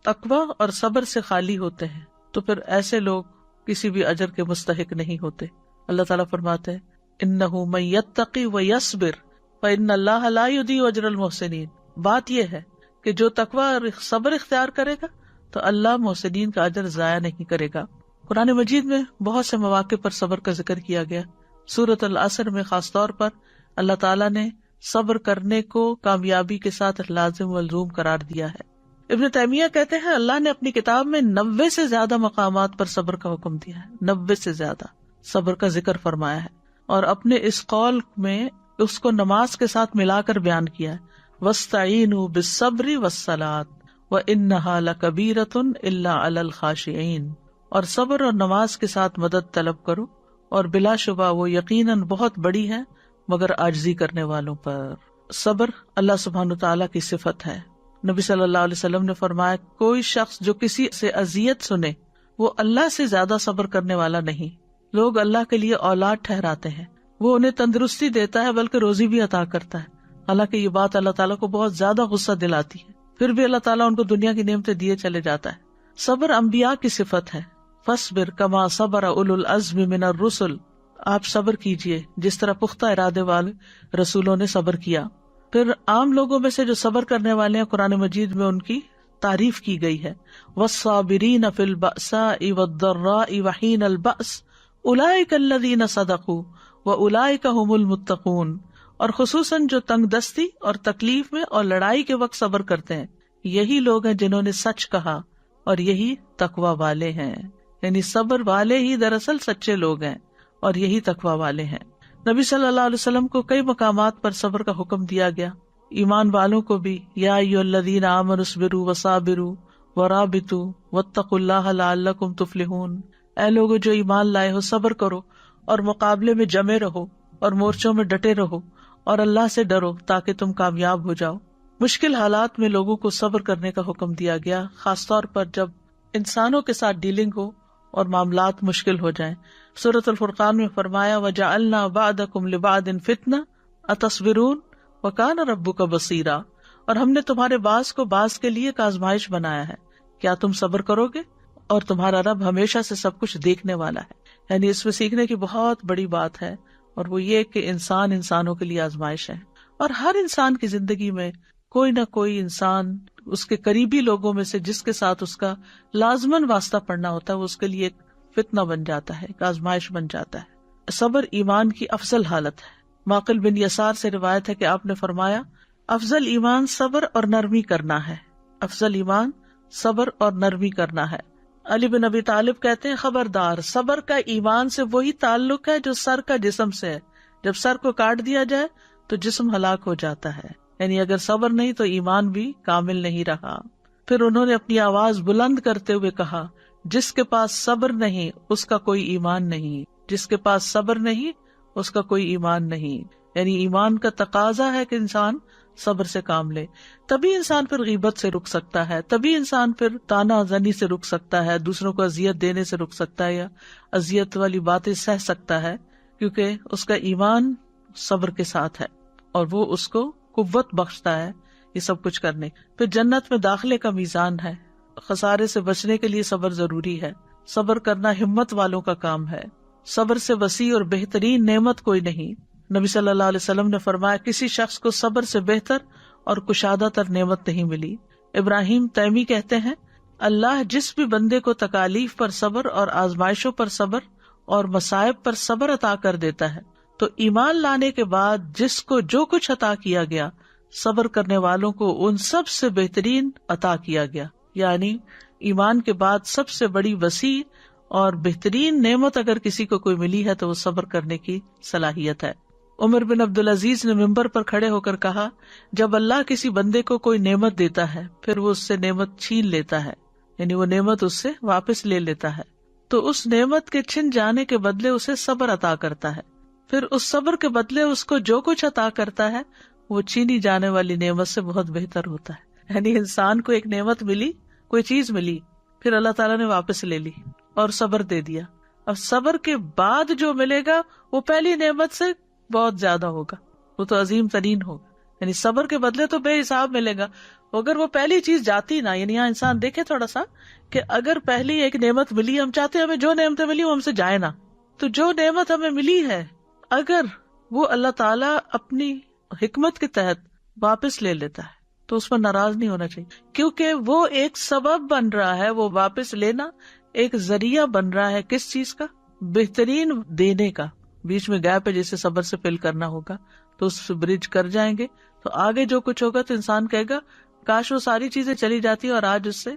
تقوی اور صبر سے خالی ہوتے ہیں تو پھر ایسے لوگ کسی بھی اجر کے مستحق نہیں ہوتے. اللہ تعالیٰ فرماتے ہیں اِنَّهُ مَن يَتَّقِ وَيَصْبِرْ فَإِنَّ اللَّهَ لَا يُضِيعُ أَجْرَ الْمُحْسِنِينَ. بات یہ ہے کہ جو تقوی اور صبر اختیار کرے گا تو اللہ محسنین کا اجر ضائع نہیں کرے گا. قرآن مجید میں بہت سے مواقع پر صبر کا ذکر کیا گیا. سورۃ العصر میں خاص طور پر اللہ تعالیٰ نے صبر کرنے کو کامیابی کے ساتھ لازم ملزوم قرار دیا ہے. ابن تیمیہ کہتے ہیں اللہ نے اپنی کتاب میں 90 سے زیادہ مقامات پر صبر کا حکم دیا ہے، 90 سے زیادہ صبر کا ذکر فرمایا ہے، اور اپنے اس قول میں اس کو نماز کے ساتھ ملا کر بیان کیا ہے. وَاسْتَعِينُوا بِالصَّبْرِ وَالصَّلَاةِ وَإِنَّهَا لَكَبِيرَةٌ إِلَّا عَلَى الْخَاشِعِينَ. اور صبر اور نماز کے ساتھ مدد طلب کرو، اور بلا شبہ وہ یقیناً بہت بڑی ہے مگر عاجزی کرنے والوں پر. صبر اللہ سبحانہ تعالیٰ کی صفت ہے. نبی صلی اللہ علیہ وسلم نے فرمایا کوئی شخص جو کسی سے اذیت سنے وہ اللہ سے زیادہ صبر کرنے والا نہیں. لوگ اللہ کے لیے اولاد ٹھہراتے ہیں، وہ انہیں تندرستی دیتا ہے بلکہ روزی بھی عطا کرتا ہے. حالانکہ یہ بات اللہ تعالیٰ کو بہت زیادہ غصہ دلاتی ہے، پھر بھی اللہ تعالیٰ ان کو دنیا کی نعمتیں دیے چلے جاتا ہے. صبر انبیاء کی صفت ہے. فاصبر کما صبر اولو العزم من الرسل. آپ صبر کیجئے جس طرح پختہ ارادے والے رسولوں نے صبر کیا. پھر عام لوگوں میں سے جو صبر کرنے والے ہیں قرآن مجید میں ان کی تعریف کی گئی ہے. والصابرین فی البأساء والضراء وحین البأس اولئک الذین صدقوا واولئک هم المتقون. اور خصوصاً جو تنگ دستی اور تکلیف میں اور لڑائی کے وقت صبر کرتے ہیں یہی لوگ ہیں جنہوں نے سچ کہا اور یہی تقوی والے ہیں. یعنی صبر والے ہی دراصل سچے لوگ ہیں اور یہی تقوی والے ہیں. نبی صلی اللہ علیہ وسلم کو کئی مقامات پر صبر کا حکم دیا گیا. ایمان والوں کو بھی یا ایھا الذین آمنوا اصبروا وصابروا ورابطوا واتقوا اللہ لعلکم تفلحون. اے لوگو جو ایمان لائے ہو صبر کرو اور مقابلے میں جمے رہو اور مورچوں میں ڈٹے رہو اور اللہ سے ڈرو تاکہ تم کامیاب ہو جاؤ. مشکل حالات میں لوگوں کو صبر کرنے کا حکم دیا گیا، خاص طور پر جب انسانوں کے ساتھ ڈیلنگ ہو اور معاملات مشکل ہو جائیں. سورۃ الفرقان میں فرمایا وَجَعَلْنَا بَعْضَكُمْ لِبَعْضٍ فِتْنَةً أَتَصْبِرُونَ وَكَانَ رَبُّكَ بَصِيرًا، اور ہم نے تمہارے بعض کو بعض کے لیے ایک آزمائش بنایا ہے، کیا تم صبر کرو گے؟ اور تمہارا رب ہمیشہ سے سب کچھ دیکھنے والا ہے۔ یعنی اس میں سیکھنے کی بہت بڑی بات ہے، اور وہ یہ کہ انسان انسانوں کے لیے آزمائش ہے، اور ہر انسان کی زندگی میں کوئی نہ کوئی انسان اس کے قریبی لوگوں میں سے جس کے ساتھ اس کا لازماً واسطہ پڑنا ہوتا ہے، وہ اس کے لیے ایک فتنہ بن جاتا ہے، ایک آزمائش بن جاتا ہے۔ صبر ایمان کی افضل حالت ہے۔ معقل بن یسار سے روایت ہے کہ آپ نے فرمایا افضل ایمان صبر اور نرمی کرنا ہے، افضل ایمان صبر اور نرمی کرنا ہے۔ علی بن ابی طالب کہتے ہیں خبردار، صبر کا ایمان سے وہی تعلق ہے جو سر کا جسم سے ہے، جب سر کو کاٹ دیا جائے تو جسم ہلاک ہو جاتا ہے، یعنی اگر صبر نہیں تو ایمان بھی کامل نہیں رہا۔ پھر انہوں نے اپنی آواز بلند کرتے ہوئے کہا جس کے پاس صبر نہیں اس کا کوئی ایمان نہیں، جس کے پاس صبر نہیں اس کا کوئی ایمان نہیں، یعنی ایمان کا تقاضا ہے کہ انسان صبر سے کام لے، تبھی انسان پھر غیبت سے رک سکتا ہے، تبھی انسان پھر طعنہ زنی سے رک سکتا ہے، دوسروں کو اذیت دینے سے رک سکتا ہے، یا اذیت والی باتیں سہ سکتا ہے، کیونکہ اس کا ایمان صبر کے ساتھ ہے اور وہ اس کو قوت بخشتا ہے یہ سب کچھ کرنے۔ پھر جنت میں داخلے کا میزان ہے، خسارے سے بچنے کے لیے صبر ضروری ہے، صبر کرنا ہمت والوں کا کام ہے، صبر سے وسیع اور بہترین نعمت کوئی نہیں۔ نبی صلی اللہ علیہ وسلم نے فرمایا کسی شخص کو صبر سے بہتر اور کشادہ تر نعمت نہیں ملی۔ ابراہیم تیمی کہتے ہیں اللہ جس بھی بندے کو تکالیف پر صبر اور آزمائشوں پر صبر اور مصائب پر صبر عطا کر دیتا ہے تو ایمان لانے کے بعد جس کو جو کچھ عطا کیا گیا صبر کرنے والوں کو ان سب سے بہترین عطا کیا گیا، یعنی ایمان کے بعد سب سے بڑی وسیع اور بہترین نعمت اگر کسی کو کوئی ملی ہے تو وہ صبر کرنے کی صلاحیت ہے۔ عمر بن عبدالعزیز نے ممبر پر کھڑے ہو کر کہا جب اللہ کسی بندے کو کوئی نعمت دیتا ہے پھر وہ اس سے نعمت چھین لیتا ہے، یعنی وہ نعمت اس سے واپس لے لیتا ہے، تو اس نعمت کے چھن جانے کے بدلے اسے صبر عطا کرتا ہے، پھر اس صبر کے بدلے اس کو جو کچھ عطا کرتا ہے وہ چھینی جانے والی نعمت سے بہت بہتر ہوتا ہے۔ یعنی انسان کو ایک نعمت ملی، کوئی چیز ملی، پھر اللہ تعالیٰ نے واپس لے لی اور صبر دے دیا، اب صبر کے بعد جو ملے گا وہ پہلی نعمت سے بہت زیادہ ہوگا، وہ تو عظیم ترین ہوگا، یعنی صبر کے بدلے تو بے حساب ملے گا۔ اگر وہ پہلی چیز جاتی نا، یعنی یہاں انسان دیکھے تھوڑا سا کہ اگر پہلی ایک نعمت ملی، ہم چاہتے ہیں ہمیں جو نعمتیں ملی وہ ہم سے جائے نا، تو جو نعمت ہمیں ملی ہے اگر وہ اللہ تعالیٰ اپنی حکمت کے تحت واپس لے لیتا ہے تو اس پر ناراض نہیں ہونا چاہیے، کیونکہ وہ ایک سبب بن رہا ہے، وہ واپس لینا ایک ذریعہ بن رہا ہے کس چیز کا؟ بہترین دینے کا۔ بیچ میں گیپ ہے جسے صبر سے فل کرنا ہوگا تو اس سے برج کر جائیں گے تو آگے جو کچھ ہوگا تو انسان کہے گا کاش وہ ساری چیزیں چلی جاتی اور آج اس سے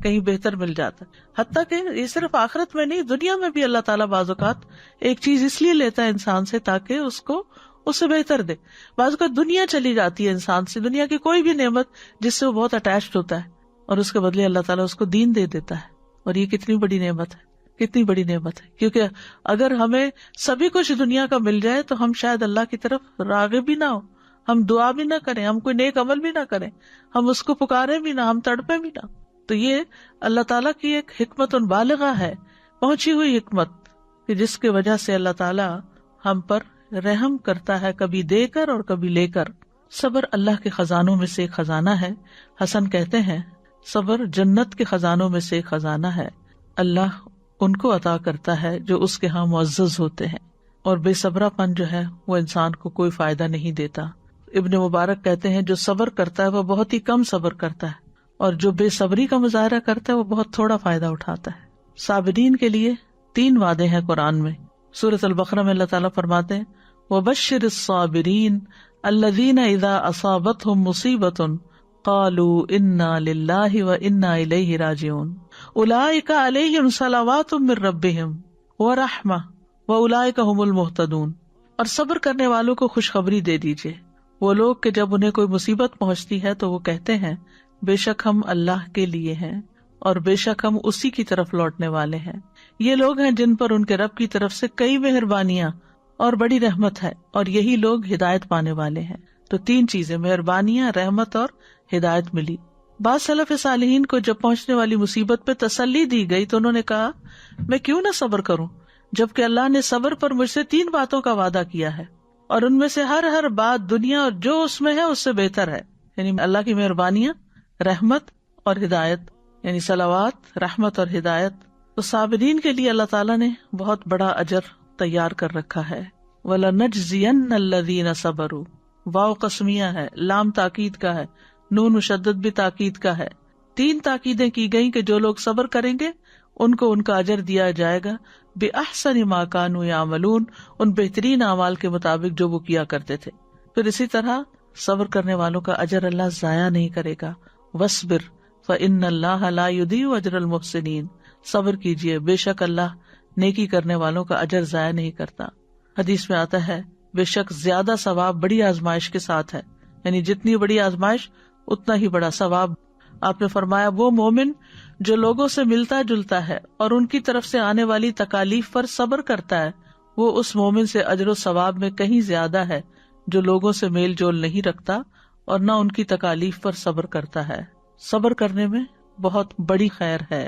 کہیں بہتر مل جاتا۔ حتیٰ کہ یہ صرف آخرت میں نہیں، دنیا میں بھی اللہ تعالیٰ بعض اوقات ایک چیز اس لیے لیتا ہے انسان سے تاکہ اس کو اس سے بہتر دے۔ بعض اوقات دنیا چلی جاتی ہے انسان سے، دنیا کی کوئی بھی نعمت جس سے وہ بہت اٹیچڈ ہوتا ہے، اور اس کے بدلے اللہ تعالیٰ اس کو دین دے دیتا ہے، اور یہ کتنی بڑی نعمت ہے، کتنی بڑی نعمت ہے، کیونکہ اگر ہمیں سبھی کچھ دنیا کا مل جائے تو ہم شاید اللہ کی طرف راغب بھی نہ ہو، ہم دعا بھی نہ کریں، ہم کوئی نیک عمل بھی نہ کریں، ہم اس کو پکارے بھی نہ، ہم تڑپے بھی نہ۔ تو یہ اللہ تعالیٰ کی ایک حکمت بالغہ ہے، پہنچی ہوئی حکمت، کہ جس کی وجہ سے اللہ تعالیٰ ہم پر رحم کرتا ہے، کبھی دے کر اور کبھی لے کر۔ صبر اللہ کے خزانوں میں سے ایک خزانہ ہے۔ حسن کہتے ہیں صبر جنت کے خزانوں میں سے ایک خزانہ ہے، اللہ ان کو عطا کرتا ہے جو اس کے ہاں معزز ہوتے ہیں، اور بے صبرا پن جو ہے وہ انسان کو کوئی فائدہ نہیں دیتا۔ ابن مبارک کہتے ہیں جو صبر کرتا ہے وہ بہت ہی کم صبر کرتا ہے، اور جو بے صبری کا مظاہرہ کرتا ہے وہ بہت تھوڑا فائدہ اٹھاتا ہے۔ صابرین کے لیے 3 وعدے ہیں قرآن میں۔ سورۃ البقرہ میں اللہ تعالیٰ فرماتے ہیں وَبَشِّرِ الصَّابِرِينَ الَّذِينَ إِذَا أَصَابَتْهُمْ مُصِيبَةٌ قَالُوا إِنَّا لِلَّهِ وَإِنَّا إِلَيْهِ رَاجِعُونَ أُولَئِكَ عَلَيْهِمْ صَلَوَاتٌ مِّن رَّبِّهِمْ وَرَحْمَةٌ وَأُولَئِكَ هُمُ الْمُهْتَدُونَ۔ اور صبر کرنے والوں کو خوشخبری دے دیجیے، وہ لوگ کہ جب انہیں کوئی مصیبت پہنچتی ہے تو وہ کہتے ہیں بے شک ہم اللہ کے لیے ہیں اور بے شک ہم اسی کی طرف لوٹنے والے ہیں۔ یہ لوگ ہیں جن پر ان کے رب کی طرف سے کئی مہربانیاں اور بڑی رحمت ہے، اور یہی لوگ ہدایت پانے والے ہیں۔ تو 3 چیزیں، مہربانیاں، رحمت اور ہدایت ملی۔ بعض سلف صالحین کو جب پہنچنے والی مصیبت پہ تسلی دی گئی تو انہوں نے کہا میں کیوں نہ صبر کروں، جبکہ اللہ نے صبر پر مجھ سے 3 باتوں کا وعدہ کیا ہے، اور ان میں سے ہر بات دنیا اور جو اس میں ہے اس سے بہتر ہے، یعنی اللہ کی مہربانیاں، رحمت اور ہدایت، یعنی صلوات، رحمت اور ہدایت۔ تو صابرین کے لیے اللہ تعالیٰ نے بہت بڑا اجر تیار کر رکھا ہے۔ وَلَنَجْزِيَنَّ الَّذِينَ صَبَرُوا، واو قسمیہ ہے، لام تاکید کا ہے، نون مشدد بھی تاکید کا ہے۔ 3 تاکیدیں کی گئیں کہ جو لوگ صبر کریں گے ان کو ان کا اجر دیا جائے گا بِأَحْسَنِ مَا كَانُوا يَعْمَلُونَ، ان بہترین اعمال کے مطابق جو وہ کیا کرتے تھے۔ پھر اسی طرح صبر کرنے والوں کا اجر اللہ ضائع نہیں کرے گا۔ وَاصْبِرْ فَإِنَّ اللَّهَ لَا يُضِيعُ أَجْرَ الْمُحْسِنِينَ، صبر کیجئے، بے شک اللہ نیکی کرنے والوں کا اجر ضائع نہیں کرتا۔ حدیث میں آتا ہے بے شک زیادہ ثواب بڑی آزمائش کے ساتھ ہے، یعنی جتنی بڑی آزمائش اتنا ہی بڑا ثواب۔ آپ نے فرمایا وہ مومن جو لوگوں سے ملتا جلتا ہے اور ان کی طرف سے آنے والی تکالیف پر صبر کرتا ہے، وہ اس مومن سے اجر و ثواب میں کہیں زیادہ ہے جو لوگوں سے میل جول نہیں رکھتا اور نہ ان کی تکالیف پر صبر کرتا ہے۔ صبر کرنے میں بہت بڑی خیر ہے۔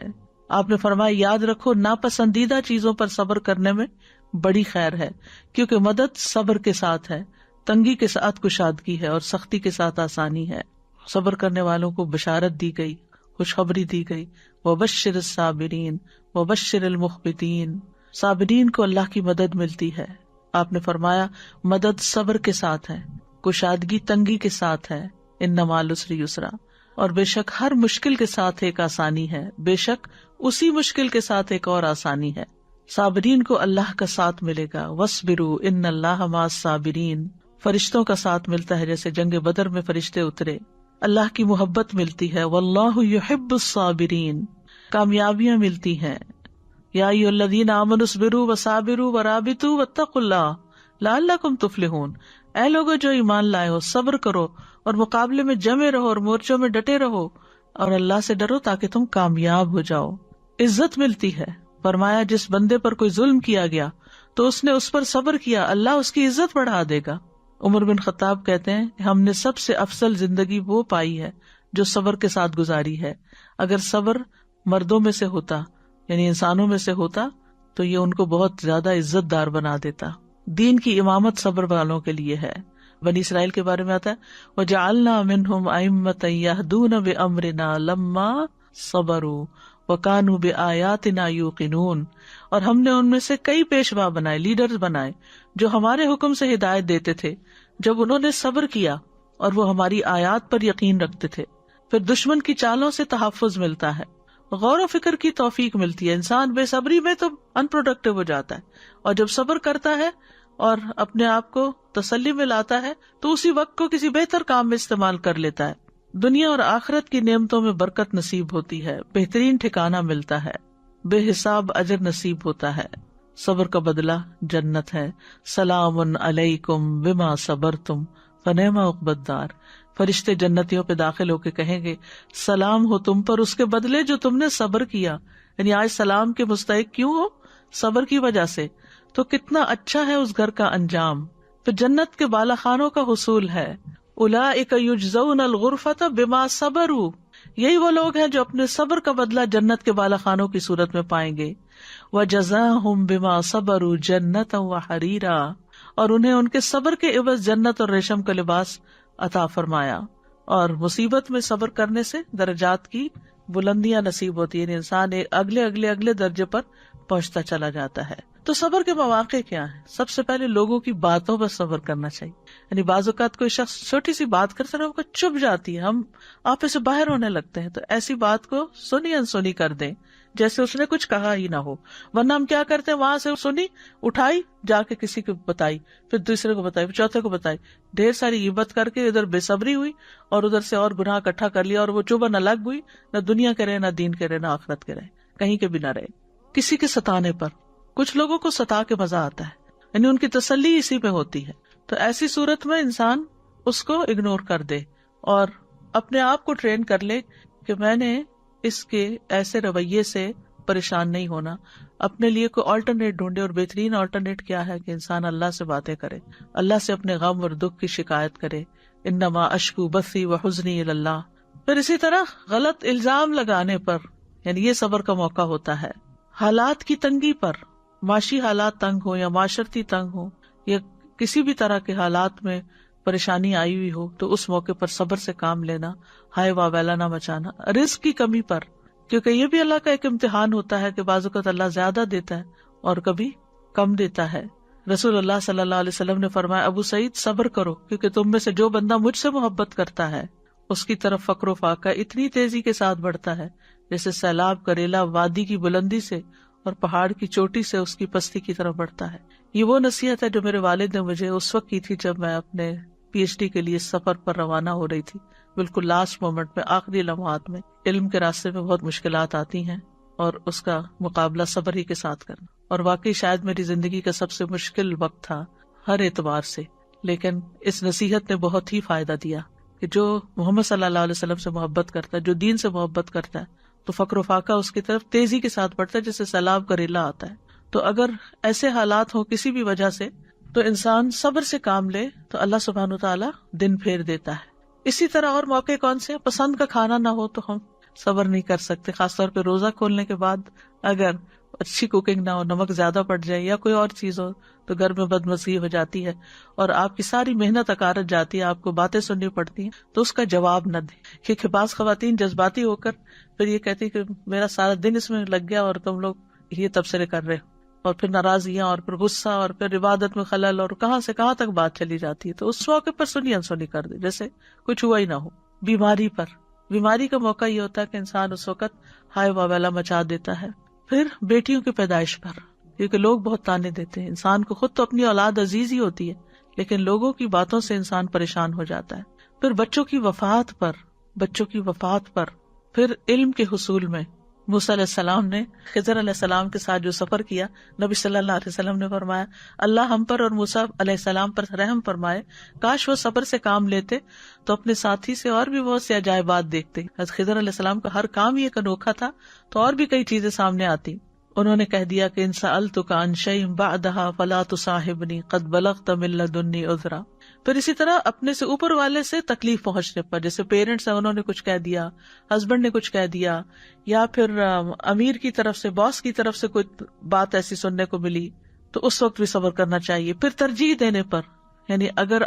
آپ نے فرمایا یاد رکھو ناپسندیدہ چیزوں پر صبر کرنے میں بڑی خیر ہے، کیونکہ مدد صبر کے ساتھ ہے، تنگی کے ساتھ کشادگی ہے اور سختی کے ساتھ آسانی ہے۔ صبر کرنے والوں کو بشارت دی گئی، خوشخبری دی گئی، وَبَشِّرِ الصَّابِرِينَ وَبَشِّرِ الْمُخْبِتِينَ، صابرین کو اللہ کی مدد ملتی ہے۔ آپ نے فرمایا مدد صبر کے ساتھ ہے، کشادگی تنگی کے ساتھ ہے، اِنَّ مَعَ الْعُسْرِ يُسْرًا، اور بے شک ہر مشکل کے ساتھ ایک آسانی ہے، بے شک اسی مشکل کے ساتھ ایک اور آسانی ہے۔ صابرین کو اللہ کا ساتھ ملے گا، وَاصْبِرُوا إِنَّ اللَّهَ مَعَ الصَّابِرِينَ، فرشتوں کا ساتھ ملتا ہے، جیسے جنگ بدر میں فرشتے اترے، اللہ کی محبت ملتی ہے، وَاللَّهُ يُحِبُّ الصَّابِرِينَ، کامیابیاں ملتی ہیں۔ یا ایھا الذین آمنوا اصبروا وصابروا ورابطوا واتقوا اللہ لعلکم تفلحون، اے لوگو جو ایمان لائے ہو، صبر کرو اور مقابلے میں جمے رہو اور مورچوں میں ڈٹے رہو اور اللہ سے ڈرو تاکہ تم کامیاب ہو جاؤ۔ عزت ملتی ہے، فرمایا جس بندے پر کوئی ظلم کیا گیا تو اس نے اس پر صبر کیا، اللہ اس کی عزت بڑھا دے گا۔ عمر بن خطاب کہتے ہیں کہ ہم نے سب سے افضل زندگی وہ پائی ہے جو صبر کے ساتھ گزاری ہے۔ اگر صبر مردوں میں سے ہوتا، یعنی انسانوں میں سے ہوتا، تو یہ ان کو بہت زیادہ عزت دار بنا دیتا۔ دین کی امامت صبر والوں کے لیے ہے۔ بنی اسرائیل کے بارے میں آتا ہے وَجَعَلْنَا مِنْهُمْ أَئِمَّةً يَهْدُونَ بِأَمْرِنَا لَمَّا صَبَرُوا وَكَانُوا بِآيَاتِنَا يُوقِنُونَ، اور ہم نے ان میں سے کئی پیشوا بنائے، لیڈرز بنائے، جو ہمارے حکم سے ہدایت دیتے تھے جب انہوں نے صبر کیا اور وہ ہماری آیات پر یقین رکھتے تھے۔ پھر دشمن کی چالوں سے تحفظ ملتا ہے، غور و فکر کی توفیق ملتی ہے۔ انسان بے صبری میں تو ان پروڈکٹیو ہو جاتا ہے، اور جب صبر کرتا ہے اور اپنے آپ کو تسلی میں لاتا ہے تو اسی وقت کو کسی بہتر کام میں استعمال کر لیتا ہے۔ دنیا اور آخرت کی نعمتوں میں برکت نصیب ہوتی ہے، بہترین ٹھکانہ ملتا ہے، بے حساب اجر نصیب ہوتا ہے۔ صبر کا بدلہ جنت ہے۔ سلام علیکم بما صبرتم فنعم عقبی الدار، فرشتے جنتیوں پہ داخل ہو کے کہیں گے سلام ہو تم پر اس کے بدلے جو تم نے صبر کیا، یعنی آج سلام کے مستحق کیوں ہو؟ صبر کی وجہ سے، تو کتنا اچھا ہے اس گھر کا انجام۔ پھر جنت کے بالا خانوں کا حصول ہے، اولئک یجزون الغرفۃ بما صبروا، یہی وہ لوگ ہیں جو اپنے صبر کا بدلہ جنت کے بالا خانوں کی صورت میں پائیں گے۔ وجزاہم بما صبروا جنۃ وحریرا، اور انہیں ان کے صبر کے عوض جنت اور ریشم کا لباس عطا فرمایا۔ اور مصیبت میں صبر کرنے سے درجات کی بلندیاں نصیب ہوتی ہیں، انسان اگلے درجے پر پہنچتا چلا جاتا ہے۔ تو صبر کے مواقع کیا ہیں؟ سب سے پہلے لوگوں کی باتوں پر صبر کرنا چاہیے، یعنی بعض اوقات کوئی شخص چھوٹی سی بات کرتا ہے، وہ چپ جاتی ہے، ہم آپے سے باہر ہونے لگتے ہیں، تو ایسی بات کو سنی انسنی کر دیں جیسے اس نے کچھ کہا ہی نہ ہو۔ ورنہ ہم کیا کرتے ہیں، وہاں سے سنی اٹھائی، جا کے کسی کو بتائی، پھر دوسرے کو بتائی، پھر چوتھے کو بتائی، ڈھیر ساری غیبت کر کے ادھر بے صبری ہوئی اور ادھر سے اور گناہ اکٹھا کر لیا، اور وہ چبھن الگ ہوئی، نہ دنیا کے رہے، نہ دین کے رہے، نہ آخرت کے رہے، کہیں کے بھی نہ رہے۔ کسی کے ستانے پر، کچھ لوگوں کو ستا کے مزہ آتا ہے، یعنی ان کی تسلی اسی میں ہوتی ہے، تو ایسی صورت میں انسان اس کو اگنور کر دے اور اپنے آپ کو ٹرین کر لے کہ میں نے اس کے ایسے رویے سے پریشان نہیں ہونا، اپنے لیے کوئی آلٹرنیٹ ڈھونڈے، اور بہترین آلٹرنیٹ کیا ہے کہ انسان اللہ سے باتیں کرے، اللہ سے اپنے غم اور دکھ کی شکایت کرے، انما اشکو بثی وحزنی الی اللہ۔ پھر اسی طرح غلط الزام لگانے پر، یعنی یہ صبر کا موقع ہوتا ہے، حالات کی تنگی پر، معاشی حالات تنگ ہو یا معاشرتی تنگ ہو یا کسی بھی طرح کے حالات میں پریشانی آئی ہوئی ہو تو اس موقع پر صبر سے کام لینا، ہائے واویلا نہ مچانا. رزق کی کمی پر، کیونکہ یہ بھی اللہ کا ایک امتحان ہوتا ہے کہ بعض اوقات اللہ زیادہ دیتا ہے اور کبھی کم دیتا ہے. رسول اللہ صلی اللہ علیہ وسلم نے فرمایا، ابو سعید صبر کرو، کیونکہ تم میں سے جو بندہ مجھ سے محبت کرتا ہے اس کی طرف فقر و فاقہ اتنی تیزی کے ساتھ بڑھتا ہے جیسے سیلاب کا ریلا وادی کی بلندی سے اور پہاڑ کی چوٹی سے اس کی پستی کی طرف بڑھتا ہے. یہ وہ نصیحت ہے جو میرے والد نے مجھے اس وقت کی تھی جب میں اپنے پی ایچ ڈی کے لیے سفر پر روانہ ہو رہی تھی. بالکل لاسٹ مومنٹ میں، آخری لمحات میں. علم کے راستے میں بہت مشکلات آتی ہیں اور اس کا مقابلہ صبر ہی کے ساتھ کرنا. اور واقعی شاید میری زندگی کا سب سے مشکل وقت تھا ہر اعتبار سے، لیکن اس نصیحت نے بہت ہی فائدہ دیا کہ جو محمد صلی اللہ علیہ وسلم سے محبت کرتا ہے، جو دین سے محبت کرتا ہے، تو فقر و فاقہ اس کی طرف تیزی کے ساتھ بڑھتا ہے جیسے سیلاب کا ریلا آتا ہے. تو اگر ایسے حالات ہوں کسی بھی وجہ سے تو انسان صبر سے کام لے تو اللہ سبحانہ وتعالیٰ دن پھیر دیتا ہے. اسی طرح اور موقع کون سے؟ پسند کا کھانا نہ ہو تو ہم صبر نہیں کر سکتے، خاص طور پہ روزہ کھولنے کے بعد اگر اچھی کوکنگ نہ ہو، نمک زیادہ پڑ جائے یا کوئی اور چیز ہو تو گھر میں بدمزگی ہو جاتی ہے اور آپ کی ساری محنت اکارت جاتی ہے، آپ کو باتیں سننی پڑتی ہیں تو اس کا جواب نہ دیں. کیونکہ بعض خواتین جذباتی ہو کر پھر یہ کہتی کہ میرا سارا دن اس میں لگ گیا اور تم لوگ یہ تبصرے کر رہے ہو، اور پھر ناراضیاں اور پھر غصہ اور پھر عبادت میں خلل اور کہاں سے کہاں تک بات چلی جاتی ہے. تو اس موقع پر سنی انسنی کر دے جیسے کچھ ہوا ہی نہ ہو. بیماری کا موقع یہ ہوتا ہے کہ انسان اس وقت ہائے واویلا مچا دیتا ہے. پھر بیٹیوں کی پیدائش پر، کیونکہ لوگ بہت تانے دیتے ہیں. انسان کو خود تو اپنی اولاد عزیز ہی ہوتی ہے لیکن لوگوں کی باتوں سے انسان پریشان ہو جاتا ہے. پھر بچوں کی وفات پر، پھر علم کے حصول میں. موسیٰ علیہ السلام نے خضر علیہ السلام کے ساتھ جو سفر کیا، نبی صلی اللہ علیہ وسلم نے فرمایا اللہ ہم پر اور موسیٰ علیہ السلام پر رحم فرمائے، کاش وہ صبر سے کام لیتے تو اپنے ساتھی سے اور بھی بہت سے عجائبات دیکھتے. حضرت خضر علیہ السلام کا ہر کام یہ ایک انوکھا تھا تو اور بھی کئی چیزیں سامنے آتی. انہوں نے کہہ دیا کہ ان سألتک عن شیء بعدها فلا تصاحبنی قد بلغت من لدنی عذرا. پھر اسی طرح اپنے سے اوپر والے سے تکلیف پہنچنے پر، جیسے پیرنٹس ہیں انہوں نے کچھ کہہ دیا، ہسبینڈ نے کچھ کہہ دیا، یا پھر امیر کی طرف سے، باس کی طرف سے کوئی بات ایسی سننے کو ملی تو اس وقت بھی صبر کرنا چاہیے. پھر ترجیح دینے پر، یعنی اگر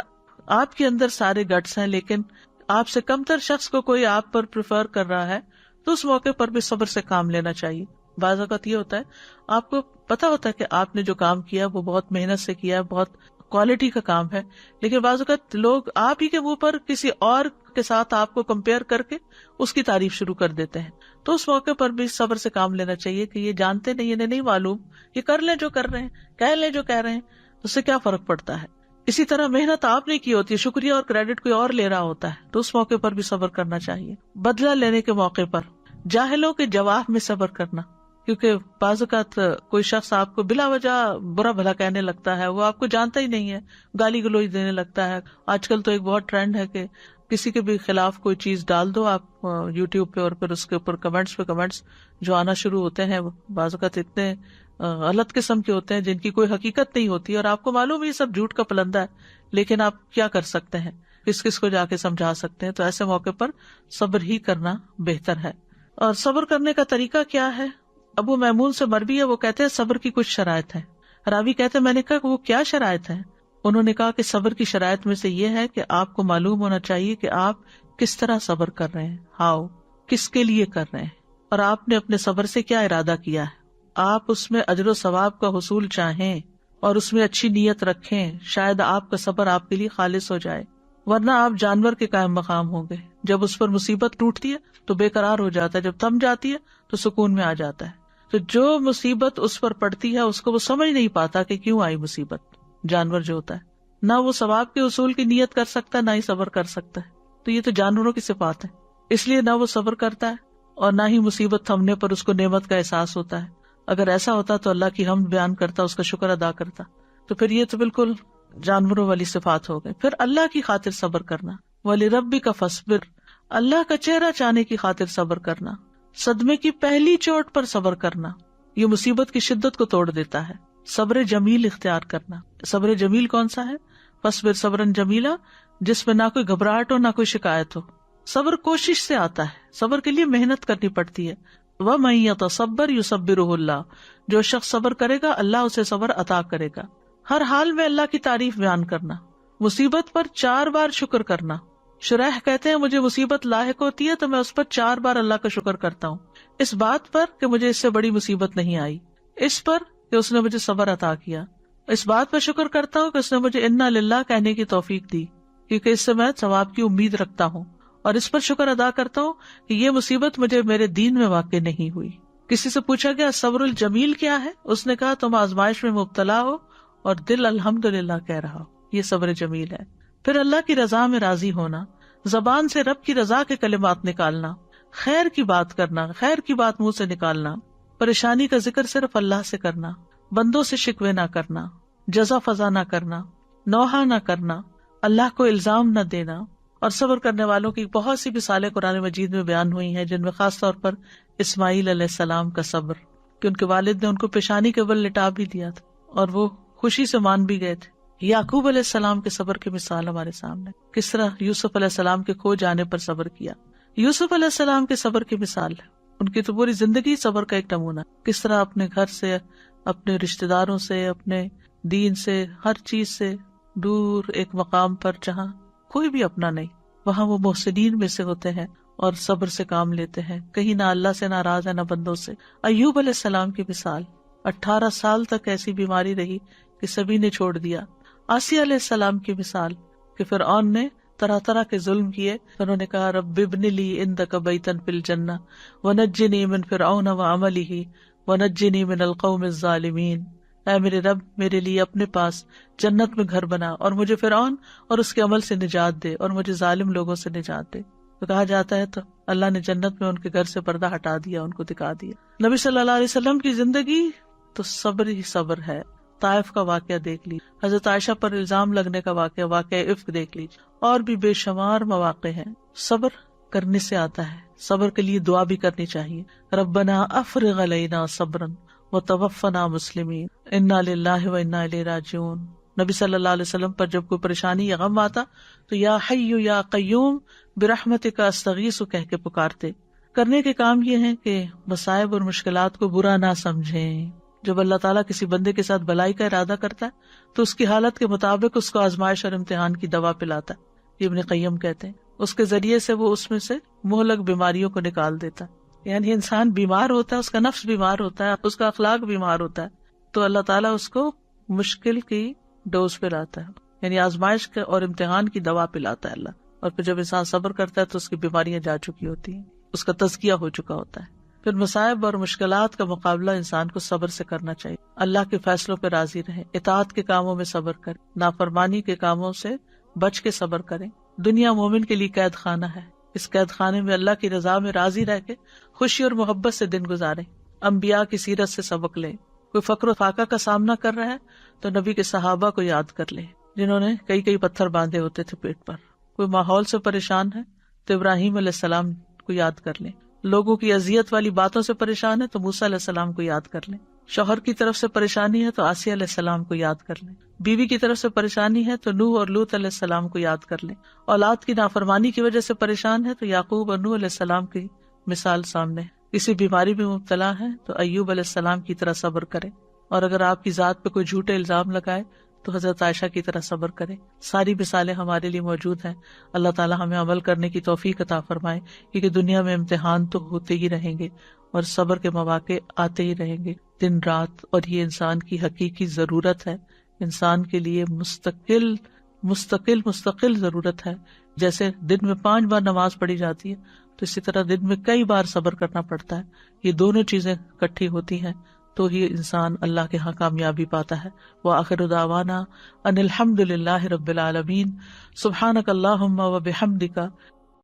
آپ کے اندر سارے گٹس ہیں لیکن آپ سے کمتر شخص کو کوئی آپ پر پریفر کر رہا ہے تو اس موقع پر بھی صبر سے کام لینا چاہیے. بعض اوقات یہ ہوتا ہے آپ کو پتا ہوتا ہے کہ آپ نے جو کام کیا وہ بہت محنت سے کیا، بہت کوالٹی کا کام ہے، لیکن بعض اوقات لوگ آپ ہی کے منہ پر کسی اور کے ساتھ آپ کو کمپیئر کر کے اس کی تعریف شروع کر دیتے ہیں. تو اس موقع پر بھی صبر سے کام لینا چاہیے کہ یہ جانتے نہیں، انہیں نہیں معلوم، یہ کر لیں جو کر رہے ہیں، کہہ لیں جو کہہ رہے ہیں، اس سے کیا فرق پڑتا ہے. اسی طرح محنت آپ نے کی ہوتی ہے، شکریہ اور کریڈٹ کوئی اور لے رہا ہوتا ہے تو اس موقع پر بھی صبر کرنا چاہیے. بدلہ لینے کے موقع پر جاہلوں کے جواب میں صبر کرنا، کیونکہ بعض اوقات کوئی شخص آپ کو بلا وجہ برا بھلا کہنے لگتا ہے، وہ آپ کو جانتا ہی نہیں ہے، گالی گلوچ دینے لگتا ہے. آج کل تو ایک بہت ٹرینڈ ہے کہ کسی کے بھی خلاف کوئی چیز ڈال دو آپ یوٹیوب پہ اور پھر اس کے اوپر کمنٹس پہ کمنٹس جو آنا شروع ہوتے ہیں بعض اوقات اتنے غلط قسم کے ہوتے ہیں جن کی کوئی حقیقت نہیں ہوتی اور آپ کو معلوم ہے یہ سب جھوٹ کا پلندہ ہے، لیکن آپ کیا کر سکتے ہیں، کس کو جا کے سمجھا سکتے ہیں. تو ایسے موقع پر صبر ہی کرنا بہتر ہے. اور صبر کرنے کا طریقہ کیا ہے؟ ابو میمون سے مروی ہے، وہ کہتے ہیں صبر کی کچھ شرائط ہیں. راوی کہتے ہیں میں نے کہا کہ وہ کیا شرائط ہیں؟ انہوں نے کہا کہ صبر کی شرائط میں سے یہ ہے کہ آپ کو معلوم ہونا چاہیے کہ آپ کس طرح صبر کر رہے ہیں، ہاؤ، کس کے لیے کر رہے ہیں، اور آپ نے اپنے صبر سے کیا ارادہ کیا ہے. آپ اس میں اجر و ثواب کا حصول چاہیں اور اس میں اچھی نیت رکھیں، شاید آپ کا صبر آپ کے لیے خالص ہو جائے، ورنہ آپ جانور کے قائم مقام ہوں گے. جب اس پر مصیبت ٹوٹتی ہے تو بے قرار ہو جاتا ہے، جب تھم جاتی ہے تو سکون میں آ جاتا ہے. تو جو مصیبت اس پر پڑتی ہے اس کو وہ سمجھ نہیں پاتا کہ کیوں آئی مصیبت. جانور جو ہوتا ہے نہ وہ ثواب کے حصول کی نیت کر سکتا، نہ ہی صبر کر سکتا ہے. تو یہ تو جانوروں کی صفات ہے، اس لیے نہ وہ صبر کرتا ہے اور نہ ہی مصیبت تھمنے پر اس کو نعمت کا احساس ہوتا ہے. اگر ایسا ہوتا تو اللہ کی حمد بیان کرتا، اس کا شکر ادا کرتا. تو پھر یہ تو بالکل جانوروں والی صفات ہو گئی. پھر اللہ کی خاطر صبر کرنا، وَلِرَبِّكَ فَاصْبِرْ، اللہ کا چہرہ چاہنے کی خاطر صبر کرنا. صدمے کی پہلی چوٹ پر صبر کرنا یہ مصیبت کی شدت کو توڑ دیتا ہے. صبر جمیل اختیار کرنا. صبر جمیل کون سا ہے؟ فَاصْبِرْ صَبْرًا جَمِيلًا، جس میں نہ کوئی گھبراہٹ ہو نہ کوئی شکایت ہو. صبر کوشش سے آتا ہے، صبر کے لیے محنت کرنی پڑتی ہے. وَمَن يَتَصَبَّرْ يُصَبِّرُهُ اللَّهُ، جو شخص صبر کرے گا اللہ اسے صبر عطا کرے گا۔ ہر حال میں اللہ کی تعریف بیان کرنا، مصیبت پر 4 بار شکر کرنا۔ شریح کہتے ہیں مجھے مصیبت لاحق ہوتی ہے تو میں اس پر 4 بار اللہ کا شکر کرتا ہوں، اس بات پر کہ مجھے اس سے بڑی مصیبت نہیں آئی، اس پر کہ اس نے مجھے صبر عطا کیا، اس بات پر شکر کرتا ہوں کہ اس نے مجھے انا للہ کہنے کی توفیق دی، کیونکہ اس سے میں ثواب کی امید رکھتا ہوں، اور اس پر شکر ادا کرتا ہوں کہ یہ مصیبت مجھے میرے دین میں واقع نہیں ہوئی۔ کسی سے پوچھا گیا صبر الجمیل کیا ہے؟ اس نے کہا تم آزمائش میں مبتلا ہو اور دل الحمدللہ کہہ رہا ہو، یہ صبر جمیل ہے۔ پھر اللہ کی رضا میں راضی ہونا، زبان سے رب کی رضا کے کلمات نکالنا، خیر کی بات کرنا، خیر کی بات منہ سے نکالنا، پریشانی کا ذکر صرف اللہ سے کرنا، بندوں سے شکوے نہ کرنا، جزا فضا نہ کرنا، نوحہ نہ کرنا، اللہ کو الزام نہ دینا۔ اور صبر کرنے والوں کی بہت سی مثالیں قرآن مجید میں بیان ہوئی ہیں، جن میں خاص طور پر اسماعیل علیہ السلام کا صبر، کہ ان کے والد نے ان کو پیشانی کے بل لٹا بھی دیا تھا اور وہ خوشی سے مان بھی گئے تھے۔ یعقوب علیہ السلام کے صبر کی مثال ہمارے سامنے، کس طرح یوسف علیہ السلام کے کھو جانے پر صبر کیا۔ یوسف علیہ السلام کے صبر کی مثال ہے، ان کی تو پوری زندگی صبر کا ایک نمونہ، کس طرح اپنے گھر سے، اپنے رشتہ داروں سے، اپنے دین سے، ہر چیز سے دور ایک مقام پر جہاں کوئی بھی اپنا نہیں، وہاں وہ محسنین میں سے ہوتے ہیں اور صبر سے کام لیتے ہیں، کہیں نہ اللہ سے ناراض ہے نہ بندوں سے۔ ایوب علیہ السلام کی مثال، 18 سال تک ایسی بیماری رہی کہ سبھی نے چھوڑ دیا۔ آسیہ علیہ السلام کی مثال کہ فرعون نے طرح طرح کے ظلم کیے، انہوں نے کہا رب ابن لی عندک بیتا فی الجنہ ونجنی من فرعون وعملہ ونجنی من القوم الظالمین، اے میرے رب میرے لیے اپنے پاس جنت میں گھر بنا اور مجھے فرعون اور اس کے عمل سے نجات دے اور مجھے ظالم لوگوں سے نجات دے۔ تو کہا جاتا ہے تو اللہ نے جنت میں ان کے گھر سے پردہ ہٹا دیا، ان کو دکھا دیا۔ نبی صلی اللہ علیہ وسلم کی زندگی تو صبر ہی صبر ہے۔ طائف کا واقعہ دیکھ لیجیے، حضرت عائشہ پر الزام لگنے کا واقعہ عفق دیکھ لیجیے، اور بھی بے شمار مواقع ہیں۔ صبر کرنے سے آتا ہے، صبر کے لیے دعا بھی کرنی چاہیے، ربنا افرغ علینا صبرا وتوفنا مسلمین انا للہ وانا الیہ راجعون۔ نبی صلی اللہ علیہ وسلم پر جب کوئی پریشانی یا غم آتا تو یا حی یا قیوم برحمتک استغیث کہہ کے پکارتے۔ کرنے کے کام یہ ہیں کہ مصائب اور مشکلات کو برا نہ سمجھیں۔ جب اللہ تعالیٰ کسی بندے کے ساتھ بھلائی کا ارادہ کرتا ہے تو اس کی حالت کے مطابق اس کو آزمائش اور امتحان کی دوا پلاتا ہے، یہ ابن قیم کہتے ہیں۔ اس کے ذریعے سے وہ اس میں سے مہلک بیماریوں کو نکال دیتا ہے۔ یعنی انسان بیمار ہوتا ہے، اس کا نفس بیمار ہوتا ہے، اس کا اخلاق بیمار ہوتا ہے، تو اللہ تعالیٰ اس کو مشکل کی ڈوز پلاتا ہے، یعنی آزمائش کے اور امتحان کی دوا پلاتا ہے اللہ۔ اور پھر جب انسان صبر کرتا ہے تو اس کی بیماریاں جا چکی ہوتی ہیں، اس کا تزکیہ ہو چکا ہوتا ہے۔ پھر مصائب اور مشکلات کا مقابلہ انسان کو صبر سے کرنا چاہیے، اللہ کے فیصلوں پہ راضی رہے، اطاعت کے کاموں میں صبر کرے، نافرمانی کے کاموں سے بچ کے صبر کریں۔ دنیا مومن کے لیے قید خانہ ہے، اس قید خانے میں اللہ کی رضا میں راضی رہ کے خوشی اور محبت سے دن گزاریں، انبیاء کی سیرت سے سبق لیں۔ کوئی فقر و فاقہ کا سامنا کر رہا ہے تو نبی کے صحابہ کو یاد کر لیں، جنہوں نے کئی پتھر باندھے ہوتے تھے پیٹ پر۔ کوئی ماحول سے پریشان ہے تو ابراہیم علیہ السلام کو یاد کر لیں، لوگوں کی اذیت والی باتوں سے پریشان ہے تو موسیٰ علیہ السلام کو یاد کر لیں، شوہر کی طرف سے پریشانی ہے تو آسیہ علیہ السلام کو یاد کر لیں، بیوی کی طرف سے پریشانی ہے تو نوح اور لوط علیہ السلام کو یاد کر لیں، اولاد کی نافرمانی کی وجہ سے پریشان ہے تو یعقوب اور نوح علیہ السلام کی مثال سامنے ہے، کسی بیماری میں مبتلا ہے تو ایوب علیہ السلام کی طرح صبر کریں، اور اگر آپ کی ذات پہ کوئی جھوٹے الزام لگائے تو حضرت عائشہ کی طرح صبر کریں۔ ساری مثالیں ہمارے لیے موجود ہیں، اللہ تعالیٰ ہمیں عمل کرنے کی توفیق عطا فرمائے، کیونکہ دنیا میں امتحان تو ہوتے ہی رہیں گے اور صبر کے مواقع آتے ہی رہیں گے دن رات، اور یہ انسان کی حقیقی ضرورت ہے، انسان کے لیے مستقل ضرورت ہے۔ جیسے دن میں 5 بار نماز پڑھی جاتی ہے تو اسی طرح دن میں کئی بار صبر کرنا پڑتا ہے، یہ دونوں چیزیں اکٹھی ہوتی ہیں تو ہی انسان اللہ کے ہاں کامیابی پاتا ہے۔ وآخر دعوانا ان الحمد للہ رب العالمین، سبحانک اللہم و بحمدک